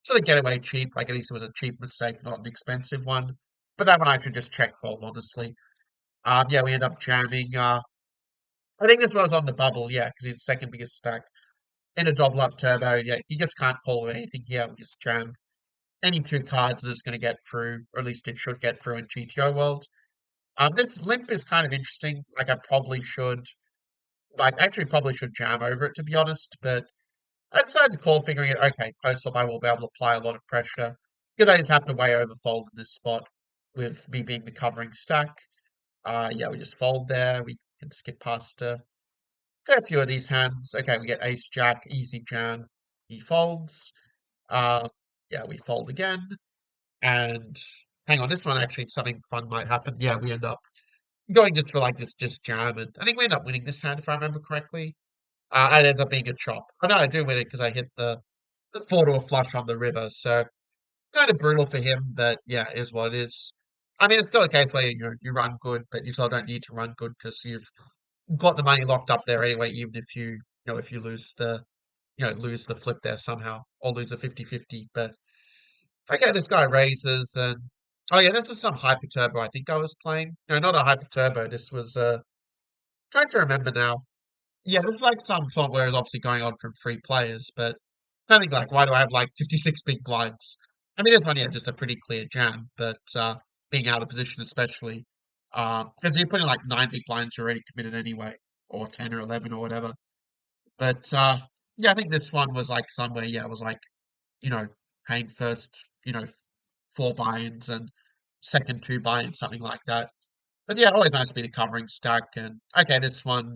sort of get away cheap. Like at least it was a cheap mistake, not an expensive one. But that one I should just check fold, honestly. Yeah, we end up jamming. I think this was on the bubble, yeah, because he's the second biggest stack in a double up turbo. Yeah, you just can't call with anything here. We just jam. any two cards that it's going to get through, or at least it should get through in GTO World. This limp is kind of interesting. Like I probably should, like actually probably should jam over it to be honest, but I decided to call figuring it, okay, post flop I will be able to apply a lot of pressure because I just have to way overfold in this spot with me being the covering stack. Yeah, we just fold there. We can skip past a few of these hands. Okay, we get ace jack, easy jam. He folds. Uh, yeah, we fold again. And hang on, this one actually something fun might happen. Yeah, we end up going just for like this just jam, and I think we end up winning this hand if I remember correctly. It ends up being a chop. Oh no, I do win it because I hit the four to a flush on the river. So kind of brutal for him, but yeah, is what it is. I mean, it's still a case where you run good, but you still don't need to run good because you've got the money locked up there anyway. Even if if you lose lose the flip there somehow or lose a 50-50. But okay, this guy raises and oh yeah, this was some hyper turbo I think I was playing. No, not a hyper turbo. This was trying to remember now. Yeah, there's like some sort where it's obviously going on from three players, but I think like why do I have like 56 big blinds? I mean, this one, yeah, just a pretty clear jam, but being out of position especially, because you're putting like nine big blinds you're already committed anyway, or 10 or 11 or whatever. But yeah, I think this one was like somewhere, yeah, it was like, you know, paying first, four buy-ins and second two buy-ins, something like that. But yeah, always nice to be the covering stack. And okay, this one.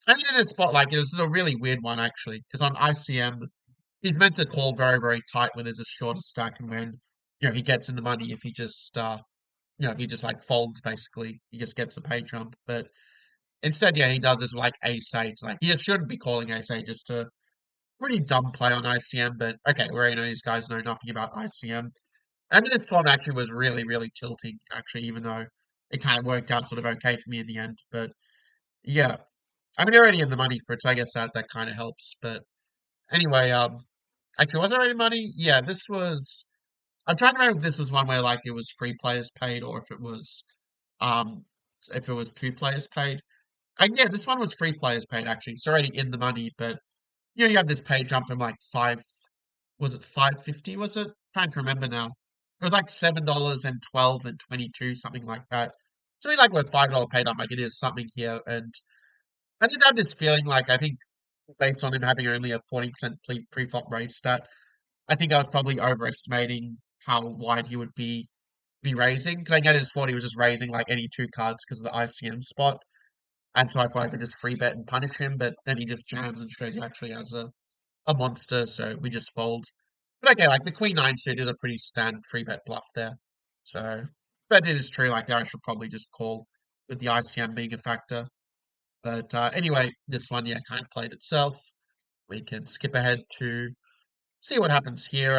I mean, in a spot like it was a really weird one actually, because on ICM he's meant to call very, very tight when there's a shorter stack, and when he gets in the money if he just if he just like folds basically, he just gets a pay jump. But instead, yeah, he does this like ace eight, like he just shouldn't be calling ace eight, just a pretty dumb play on ICM. But okay, we already know these guys know nothing about ICM, and this one actually was really, really tilting actually, even though it kind of worked out sort of okay for me in the end. But yeah, I mean, already in the money for it, so I guess that kind of helps. But anyway, actually, was there any money? Yeah, this was. I'm trying to remember if this was one where like it was three players paid, or um, if it was two players paid. And yeah, this one was three players paid actually. It's already in the money, but you have this pay jump from like five. Was it 550? Was it? Trying to remember now. It was like $7 and 12 and 22, something like that. So we like with $5 paid up, like it is something here, and I did have this feeling like I think based on him having only a 40% pre-flop raise stat, I think I was probably overestimating how wide he would be raising. Because I get his 40 was just raising like any two cards because of the ICM spot. And so I thought I could just free bet and punish him, but then he just jams and shows he actually has a monster, so we just fold. But okay, like the Queen 9 suit is a pretty standard free bet bluff there. So but it is true, like I should probably just call with the ICM being a factor. But anyway, this one, yeah, kind of played itself. We can skip ahead to see what happens here.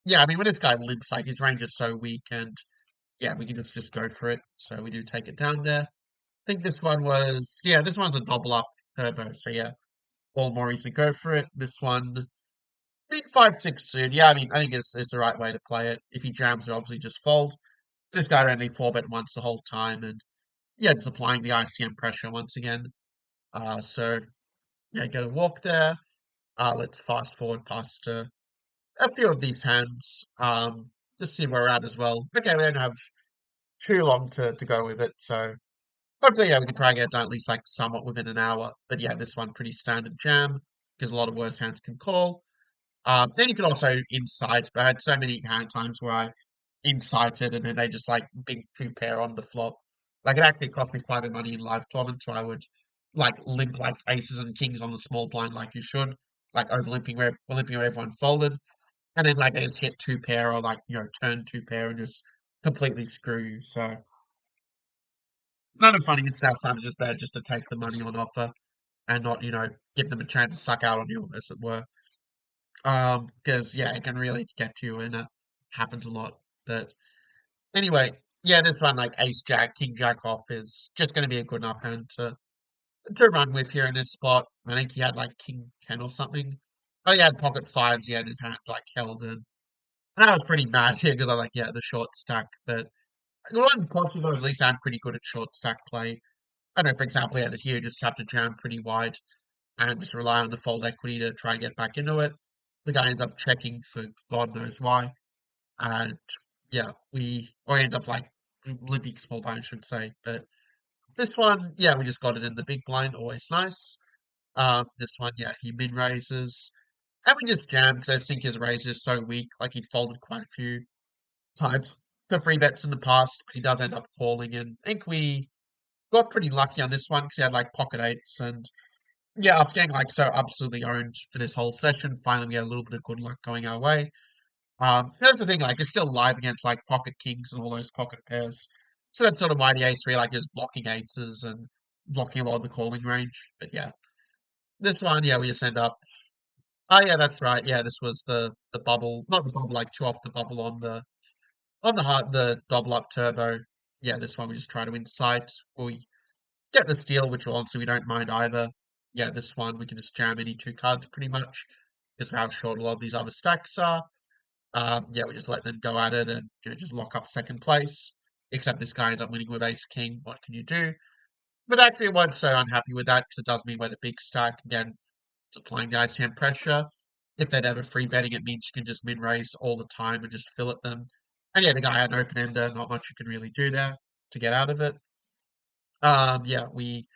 Yeah, I mean, when this guy limps, like his range is so weak, and yeah, we can just go for it. So we do take it down there. I think this one was, yeah, this one's a double up turbo. So yeah, all more easy to go for it. This one, I mean, 5-6 suit. Yeah, I mean, I think it's the right way to play it. If he jams, we obviously just fold. This guy only four bet once the whole time, and yeah, just applying the ICM pressure once again. So yeah, get a walk there. Let's fast forward past a few of these hands. Just see where we're at as well. Okay, we don't have too long to go with it, so hopefully, yeah, we can try and get it done at least like somewhat within an hour. But yeah, this one pretty standard jam because a lot of worse hands can call. Then you can also insight, but I had so many hand times where I incited and then they just like big two pair on the flop. Like it actually cost me quite a bit of money in live tournaments where I would like limp like aces and kings on the small blind like you should, like limping where everyone folded. And then like they just hit two pair or like turn two pair and just completely screw you. So kind of funny. It's sometimes just bad just to take the money on offer and not give them a chance to suck out on you, as it were. Because yeah, it can really get to you, and it happens a lot. But anyway, yeah, this one like Ace Jack, King Jack off is just going to be a good enough hand to run with here in this spot. I think he had like King 10 or something. Oh, he had pocket fives. He had his hand like held in. And I was pretty mad here because I was like, yeah, the short stack. But it wasn't possible. At least I'm pretty good at short stack play. I know, for example, yeah, here you just have to jam pretty wide and just rely on the fold equity to try and get back into it. The guy ends up checking for God knows why. and yeah, we end up like limping small blind, I should say. But this one, yeah, we just got it in the big blind, always nice. This one, yeah, he min raises, and we just jammed because I think his raise is so weak. Like he'd folded quite a few times to free bets in the past, but he does end up calling. And I think we got pretty lucky on this one because he had like pocket eights, and yeah, after getting like so absolutely owned for this whole session, finally we had a little bit of good luck going our way. That's the thing, like it's still live against like pocket kings and all those pocket pairs. So that's sort of why the ace three like is blocking aces and blocking a lot of the calling range. But yeah, this one, yeah, we just end up. Oh yeah, that's right. Yeah, this was the bubble, not the bubble, like two off the bubble on the heart, the double up turbo. Yeah, this one we just try to incite. We get the steal, which honestly we don't mind either. Yeah, this one we can just jam any two cards pretty much because of how short a lot of these other stacks are. Yeah, we just let them go at it and just lock up second place. Except this guy ends up winning with ace king. What can you do? But actually, I wasn't so unhappy with that because it does mean we're the big stack. Again, it's applying the ICM pressure. If they're ever free betting, it means you can just min raise all the time and just fill at them. And yeah, the guy had an open ender, not much you can really do there to get out of it. Yeah, we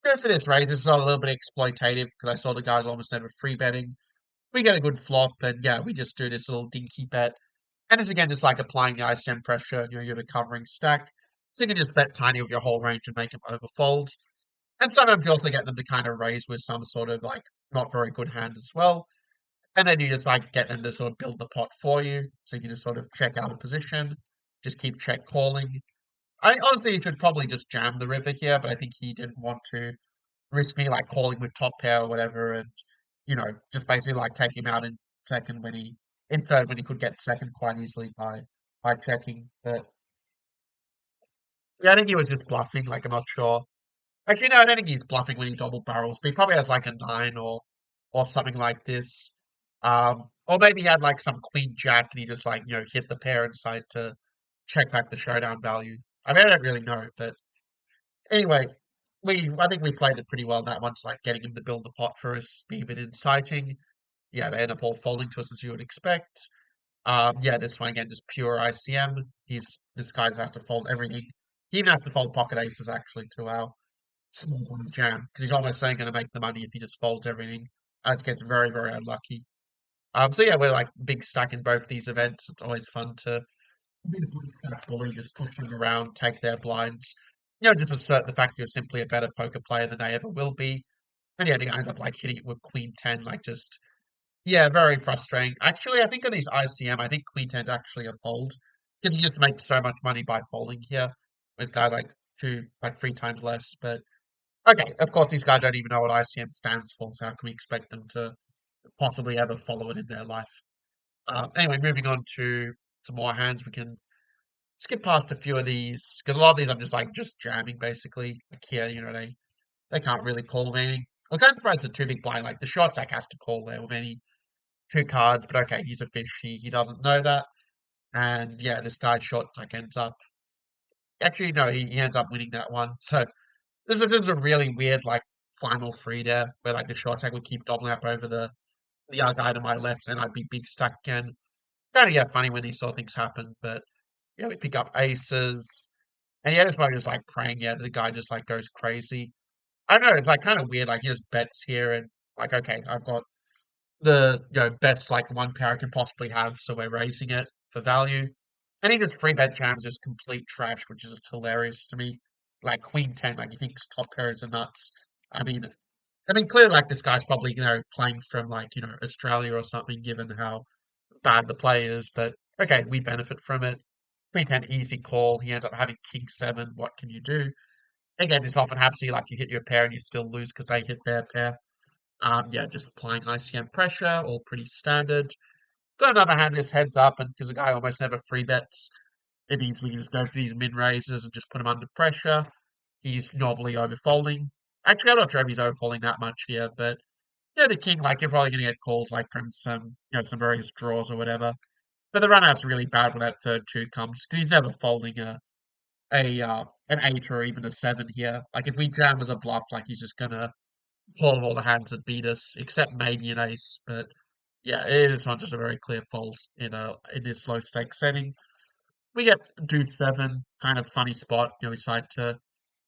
go for this raise. This is a little bit exploitative because I saw the guys almost never free betting. We get a good flop, and yeah, we just do this little dinky bet. And it's again just like applying the ISM pressure, you're the covering stack. So you can just bet tiny with your whole range and make them overfold. And sometimes you also get them to kind of raise with some sort of like not very good hand as well. And then you just like get them to sort of build the pot for you. So you can just sort of check out a position, just keep check calling. I honestly should probably just jam the river here, but I think he didn't want to risk me like calling with top pair or whatever, and just basically like take him out in second when he in third when he could get second quite easily by checking. But yeah, I think he was just bluffing. Like I'm not sure. Actually, no, I don't think he's bluffing when he double barrels. But he probably has like a nine or something like this. Or maybe he had like some queen jack and he just like hit the pair inside to check back the showdown value. I mean, I don't really know, but anyway, I think we played it pretty well that one, just like getting him to build the pot for us, being a bit inciting. Yeah, they end up all folding to us as you would expect. Yeah, this one again, just pure ICM. This guy just has to fold everything. He even has to fold pocket aces actually to our small blind jam because he's almost saying going to make the money if he just folds everything. As gets very very unlucky. So yeah, we're like big stack in both these events. It's always fun to be a big fat bully, just push them around, take their blinds. Just assert the fact you're simply a better poker player than they ever will be. And yeah, the guy ends up like hitting it with Queen 10, like just yeah, very frustrating. Actually, I think on these ICM, I think Queen 10's actually a fold because you just make so much money by folding here. This guy like like three times less. But okay, of course, these guys don't even know what ICM stands for, so how can we expect them to possibly ever follow it in their life? Anyway, moving on to some more hands, we can skip past a few of these because a lot of these I'm just like just jamming basically. Like here, they can't really call with anything. I'm kind of surprised the two big blind, like the short stack has to call there with any two cards, but okay, he's a fish. He doesn't know that. And yeah, this guy short stack ends up actually no, he ends up winning that one. So this is a really weird like final three there where like the short stack would keep doubling up over the other guy to my left and I'd be big stack again. Kind of yeah, funny when these sort of things happen, but yeah, we pick up aces. And yeah, this one just like praying, yeah, the guy just like goes crazy. I don't know, it's like kind of weird, like he just bets here and like okay, I've got the best like one pair I can possibly have, so we're raising it for value. And he just free bet jams just complete trash, which is just hilarious to me. Like Queen 10, like he thinks top pairs are nuts. I mean clearly like this guy's probably, playing from like, Australia or something, given how bad the play is, but okay, we benefit from it. Queen 10 easy call. He ends up having King 7. What can you do? Again, this often happens to you, like you hit your pair and you still lose because they hit their pair. Yeah, just applying ICM pressure, all pretty standard. Got another hand, this heads up, and because the guy almost never free bets, it means we can just go for these min raises and just put him under pressure. He's normally overfolding. Actually, I'm not sure if he's overfolding that much here, but yeah, the king, like you're probably gonna get calls like from some various draws or whatever. But the run out's really bad when that third two comes because he's never folding an eight or even a seven here. Like if we jam as a bluff, like he's just gonna pull all the hands that beat us, except maybe an ace, but Yeah, it is not just a very clear fold in this low stake setting. We get deuce seven, kind of funny spot. We decide to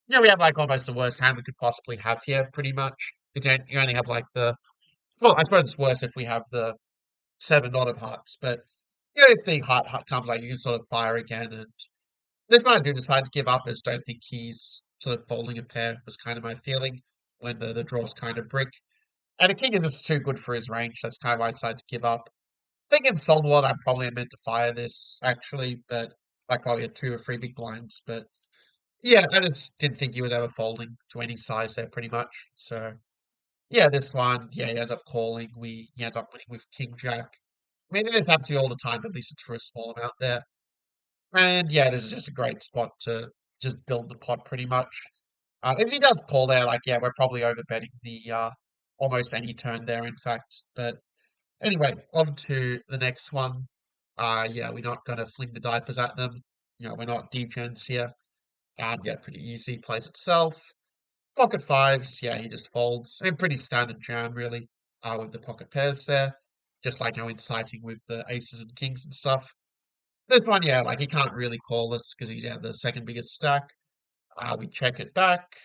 we have like almost the worst hand we could possibly have here, pretty much. You only have like the well, I suppose it's worse if we have the seven not of hearts, but if the heart comes, like you can sort of fire again. And this one I do decide to give up, as don't think he's sort of folding a pair was kind of my feeling when the draw's kind of brick. And a king is just too good for his range. That's kind of why I decided to give up. I think in Soul World I probably meant to fire this actually, but like probably a two or three big blinds. But yeah, I just didn't think he was ever folding to any size there pretty much. So yeah, this one, yeah, he ends up calling. He ends up winning with King Jack. I mean, this happens to me all the time, at least it's for a small amount there. And yeah, this is just a great spot to just build the pot pretty much. If he does call there, like yeah, we're probably overbetting the almost any turn there, in fact. But anyway, on to the next one. Yeah, we're not gonna fling the diapers at them. We're not degens here. Yeah, pretty easy. Plays itself. Pocket fives, yeah, he just folds. And pretty standard jam, really, with the pocket pairs there. Just like how inciting with the aces and kings and stuff. This one, yeah, like he can't really call us because he's the second biggest stack. We check it back.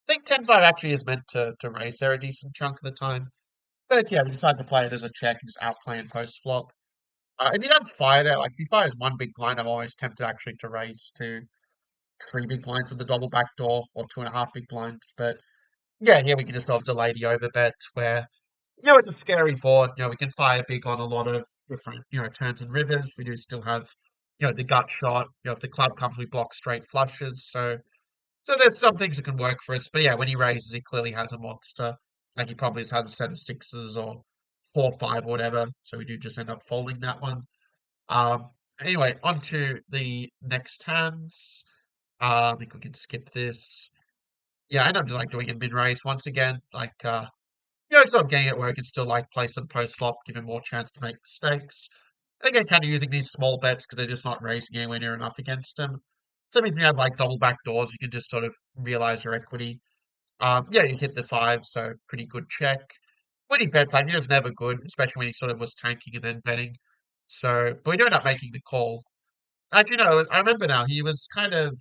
I think 10-5 actually is meant to raise there a decent chunk of the time. But yeah, we decide to play it as a check and just outplay in post flop. If he does fire there, like if he fires one big blind, I'm always tempted actually to raise to three big blinds with the double back door or two and a half big blinds. But yeah, here we can just sort of delay the overbet where, it's a scary board. We can fire big on a lot of different, turns and rivers. We do still have, the gut shot. If the club comes, we block straight flushes. So there's some things that can work for us. But yeah, when he raises, he clearly has a monster. Like he probably just has a set of sixes or 4-5 or whatever. So we do just end up folding that one. Um, anyway, on to the next hands. I think we can skip this. Yeah, I end up just like doing a mid raise once again. Like it's not getting it where I can still like play some post flop, give him more chance to make mistakes. And again, kind of using these small bets because they're just not raising anywhere near enough against him. So it means when you have like double back doors, you can just sort of realize your equity. Yeah, you hit the five, so pretty good check. When he bets, like he was never good, especially when he sort of was tanking and then betting. So, but we do end up making the call. Actually, no, I remember now. He was kind of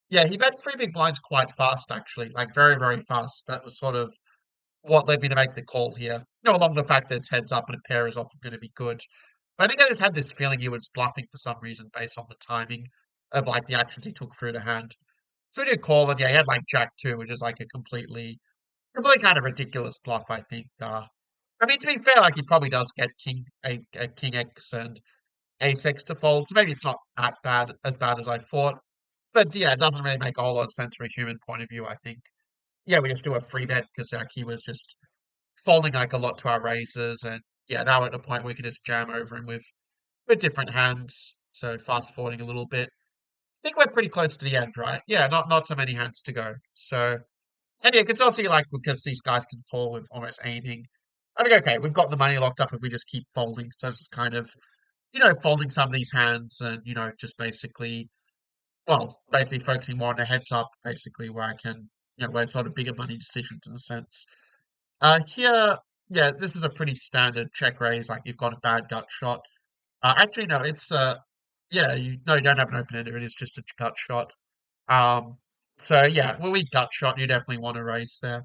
yeah, he bet three big blinds quite fast, actually, like very, very fast. That was sort of what led me to make the call here. Along the fact that it's heads up and a pair is often going to be good. But I think I just had this feeling he was bluffing for some reason based on the timing of like the actions he took through the hand. So we did call, and yeah, he had like Jack two, which is like a completely kind of ridiculous bluff, I think. I mean, to be fair, like he probably does get a King X and Ace X to fold, so maybe it's not that bad as I thought. But yeah, it doesn't really make a whole lot of sense from a human point of view, I think. Yeah, we just do a free bet because like he was just folding like a lot to our raises, and yeah, now at a point where we can just jam over him with different hands. So fast forwarding a little bit. I think we're pretty close to the end, right? Yeah, not so many hands to go. So and yeah, it's obviously like because these guys can call with almost anything. I mean, okay, we've got the money locked up if we just keep folding. So it's just kind of, folding some of these hands and, just basically focusing more on the heads up, basically, where I can, where sort of bigger money decisions in a sense. Here, yeah, this is a pretty standard check raise. Like you've got a bad gut shot. Actually, no, it's yeah, you don't have an open ender. It is just a gut shot. Um, so yeah, when we gut shot, you definitely want to raise there.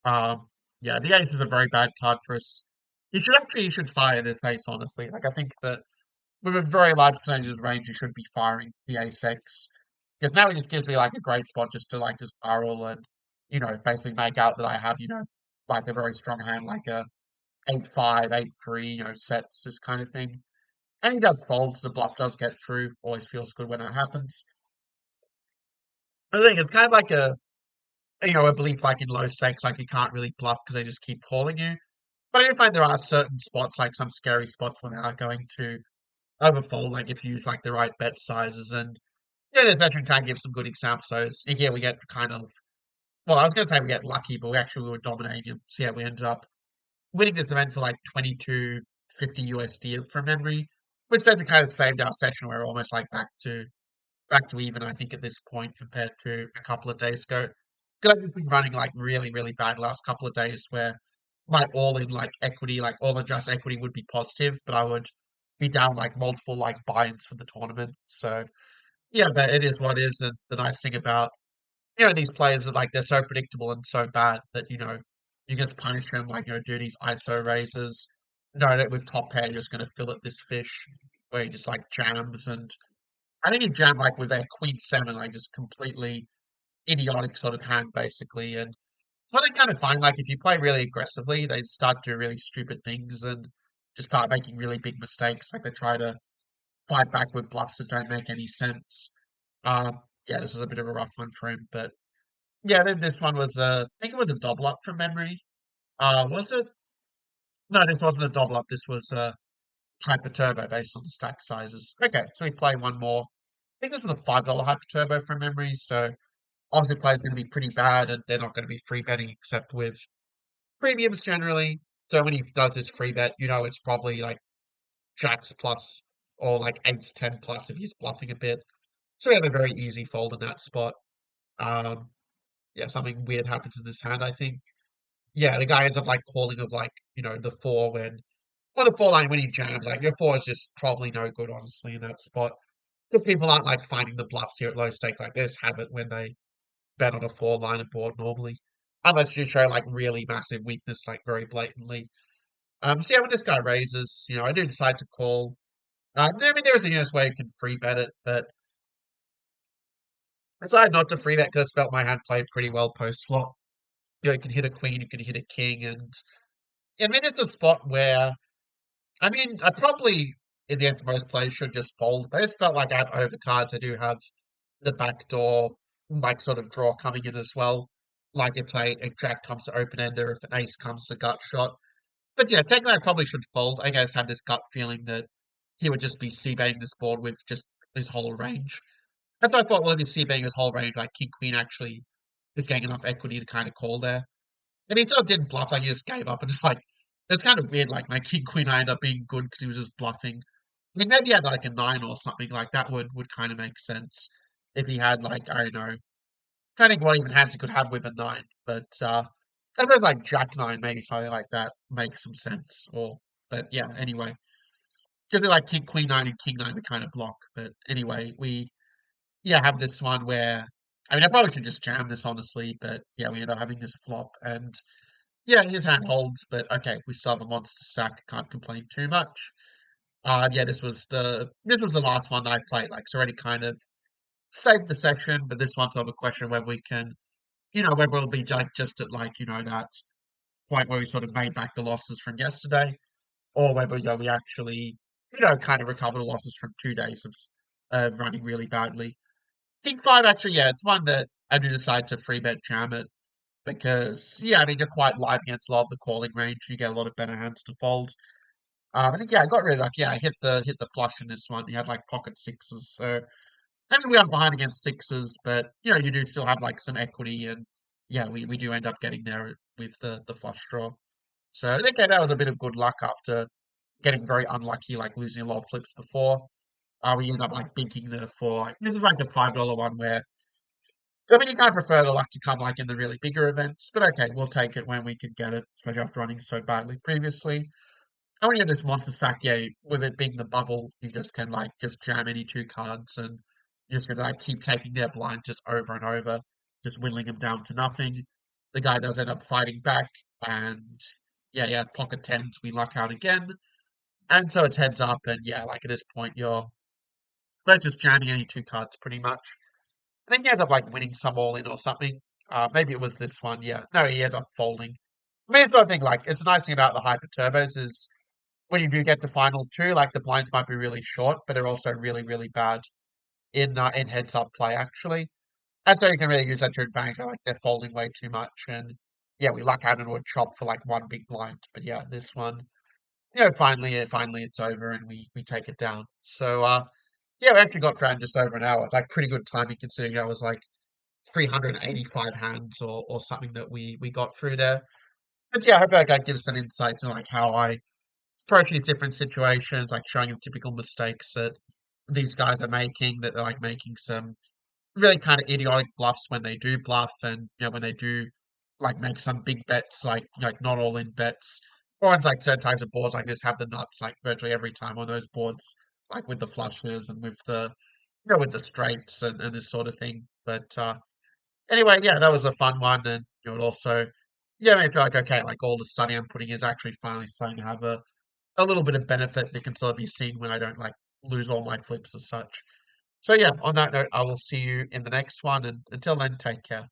Um, yeah, the ace is a very bad card for us. You should fire this ace, honestly. Like I think that with a very large percentage of range, you should be firing the ace X. Because now it just gives me like a great spot just to like just barrel and, basically make out that I have, like a very strong hand, like a 8-5, 8-3, sets, this kind of thing. And he does fold, so the bluff does get through. Always feels good when it happens. I think it's kind of like a belief like in low stakes, like you can't really bluff because they just keep calling you. But I do find there are certain spots, like some scary spots when they are going to overfold, like if you use like the right bet sizes. And yeah, this veteran can give some good examples. So here we get kind of, well, I was going to say we get lucky, but we were dominating him. So yeah, we ended up winning this event for like 22.50 USD from memory, which basically kind of saved our session. We're almost like back to even, I think, at this point compared to a couple of days ago. Because I've just been running like really, really bad last couple of days where my all-in like equity, like all adjust equity would be positive, but I would be down like multiple like buy-ins for the tournament. So yeah, but it is what it is, and the nice thing about these players are like they're so predictable and so bad that you can just punish them, like do these ISO raises. Know that with top pair you're just gonna fillet this fish where he just like jams, and I think he jammed like with a queen 7, like just completely idiotic sort of hand basically. And what I kind of find, like, if you play really aggressively, they start to do really stupid things and just start making really big mistakes. Like they try to fight back with bluffs that don't make any sense. Yeah, this was a bit of a rough one for him, but yeah, then this one was I think it was a double up from memory. Was it? No, this wasn't a double up. This was hyper turbo based on the stack sizes. Okay, so we play one more. I think this was a $5 hyper turbo from memory. So obviously, players going to be pretty bad, and they're not going to be free betting except with premiums generally. So when he does his free bet, it's probably like jacks plus or like ace 10 plus if he's bluffing a bit. So we have a very easy fold in that spot. Um, yeah, something weird happens in this hand, I think. Yeah, the guy ends up like calling of like, the four when on the four line when he jams, like your four is just probably no good, honestly, in that spot. Because people aren't like finding the bluffs here at low stake, like they just have it when they bet on a four line of board normally. Unless you show like really massive weakness, like very blatantly. So yeah, when this guy raises, I do decide to call. I mean, there is a way you can free bet it, but I decided not to free bet because I felt my hand played pretty well post flop. You can hit a queen, you can hit a king, and I mean, it's a spot where I mean, I probably in the end most players should just fold. But I just felt like I have overcards. I do have the backdoor like sort of draw coming in as well. Like if say a jack comes to open ender, if an ace comes to gut shot. But yeah, technically I probably should fold. I guess have this gut feeling that he would just be c-betting this board with just his whole range. That's why I thought, well, if he's c-betting his whole range, like King Queen actually is getting enough equity to kind of call there. And he sort of didn't bluff, like he just gave up and just like it's kind of weird, like my King Queen I ended up being good because he was just bluffing. I mean maybe he had like a 9 or something, like that would kind of make sense. If he had like, I don't know, trying to think what even hands he could have with a 9, but sometimes like Jack 9 maybe something like that makes some sense. Or but yeah, anyway. Because like King Queen 9 and King 9 would kind of block. But anyway, we yeah have this one where I mean I probably should just jam this honestly, but yeah, we end up having this flop and yeah, his hand holds, but okay, we still have a monster stack, can't complain too much. Yeah, this was the last one that I played, like it's already kind of saved the session, but this one's sort of a question whether we can, whether it'll be like just at like, that point where we sort of made back the losses from yesterday, or whether we actually, kind of recover the losses from 2 days of running really badly. King 5 actually, yeah, it's one that I do decide to free bet jam it because yeah, I mean you're quite live against a lot of the calling range. You get a lot of better hands to fold. I think yeah, I got really lucky. Yeah, I hit the flush in this one. You had like pocket sixes, so I mean we are behind against sixes, but you do still have like some equity, and yeah, we do end up getting there with the flush draw. So I think that was a bit of good luck after getting very unlucky, like losing a lot of flips before. We end up like binking the four. Like, this is like the $5 one where I mean you can't prefer the luck to come like in the really bigger events, but okay, we'll take it when we can get it, especially after running so badly previously. And when you have this monster stack, yeah, with it being the bubble, you just can like just jam any two cards and you're just gonna like keep taking their blinds just over and over, just whittling them down to nothing. The guy does end up fighting back, and yeah, pocket tens, we luck out again. And so it's heads up, and yeah, like at this point you're let's just jamming any two cards pretty much. I think he ends up like winning some all in or something. Maybe it was this one, yeah. No, he ended up folding. I mean, it's sort of thing like it's a nice thing about the hyper turbos is when you do get to final two, like the blinds might be really short, but they're also really, really bad in heads up play actually. And so you can really use that to your advantage. Like they're folding way too much, and yeah, we luck out into a chop for like one big blind. But yeah, this one, finally it's over, and we take it down. So yeah, we actually got around just over an hour. Like pretty good timing considering that was like 385 hands or something that we got through there. But yeah, I hope that gives some insights on like how I approach these different situations, like showing the typical mistakes that these guys are making, that they're like making some really kind of idiotic bluffs when they do bluff, and when they do like make some big bets, like not all in bets. Or on like certain types of boards like this have the nuts like virtually every time on those boards, like with the flushes and with the with the straights and this sort of thing. But anyway, yeah, that was a fun one, and it would also yeah, made me feel like okay, like all the study I'm putting is actually finally starting to have a little bit of benefit that can sort of be seen when I don't like lose all my flips as such. So yeah, on that note, I will see you in the next one, and until then, take care.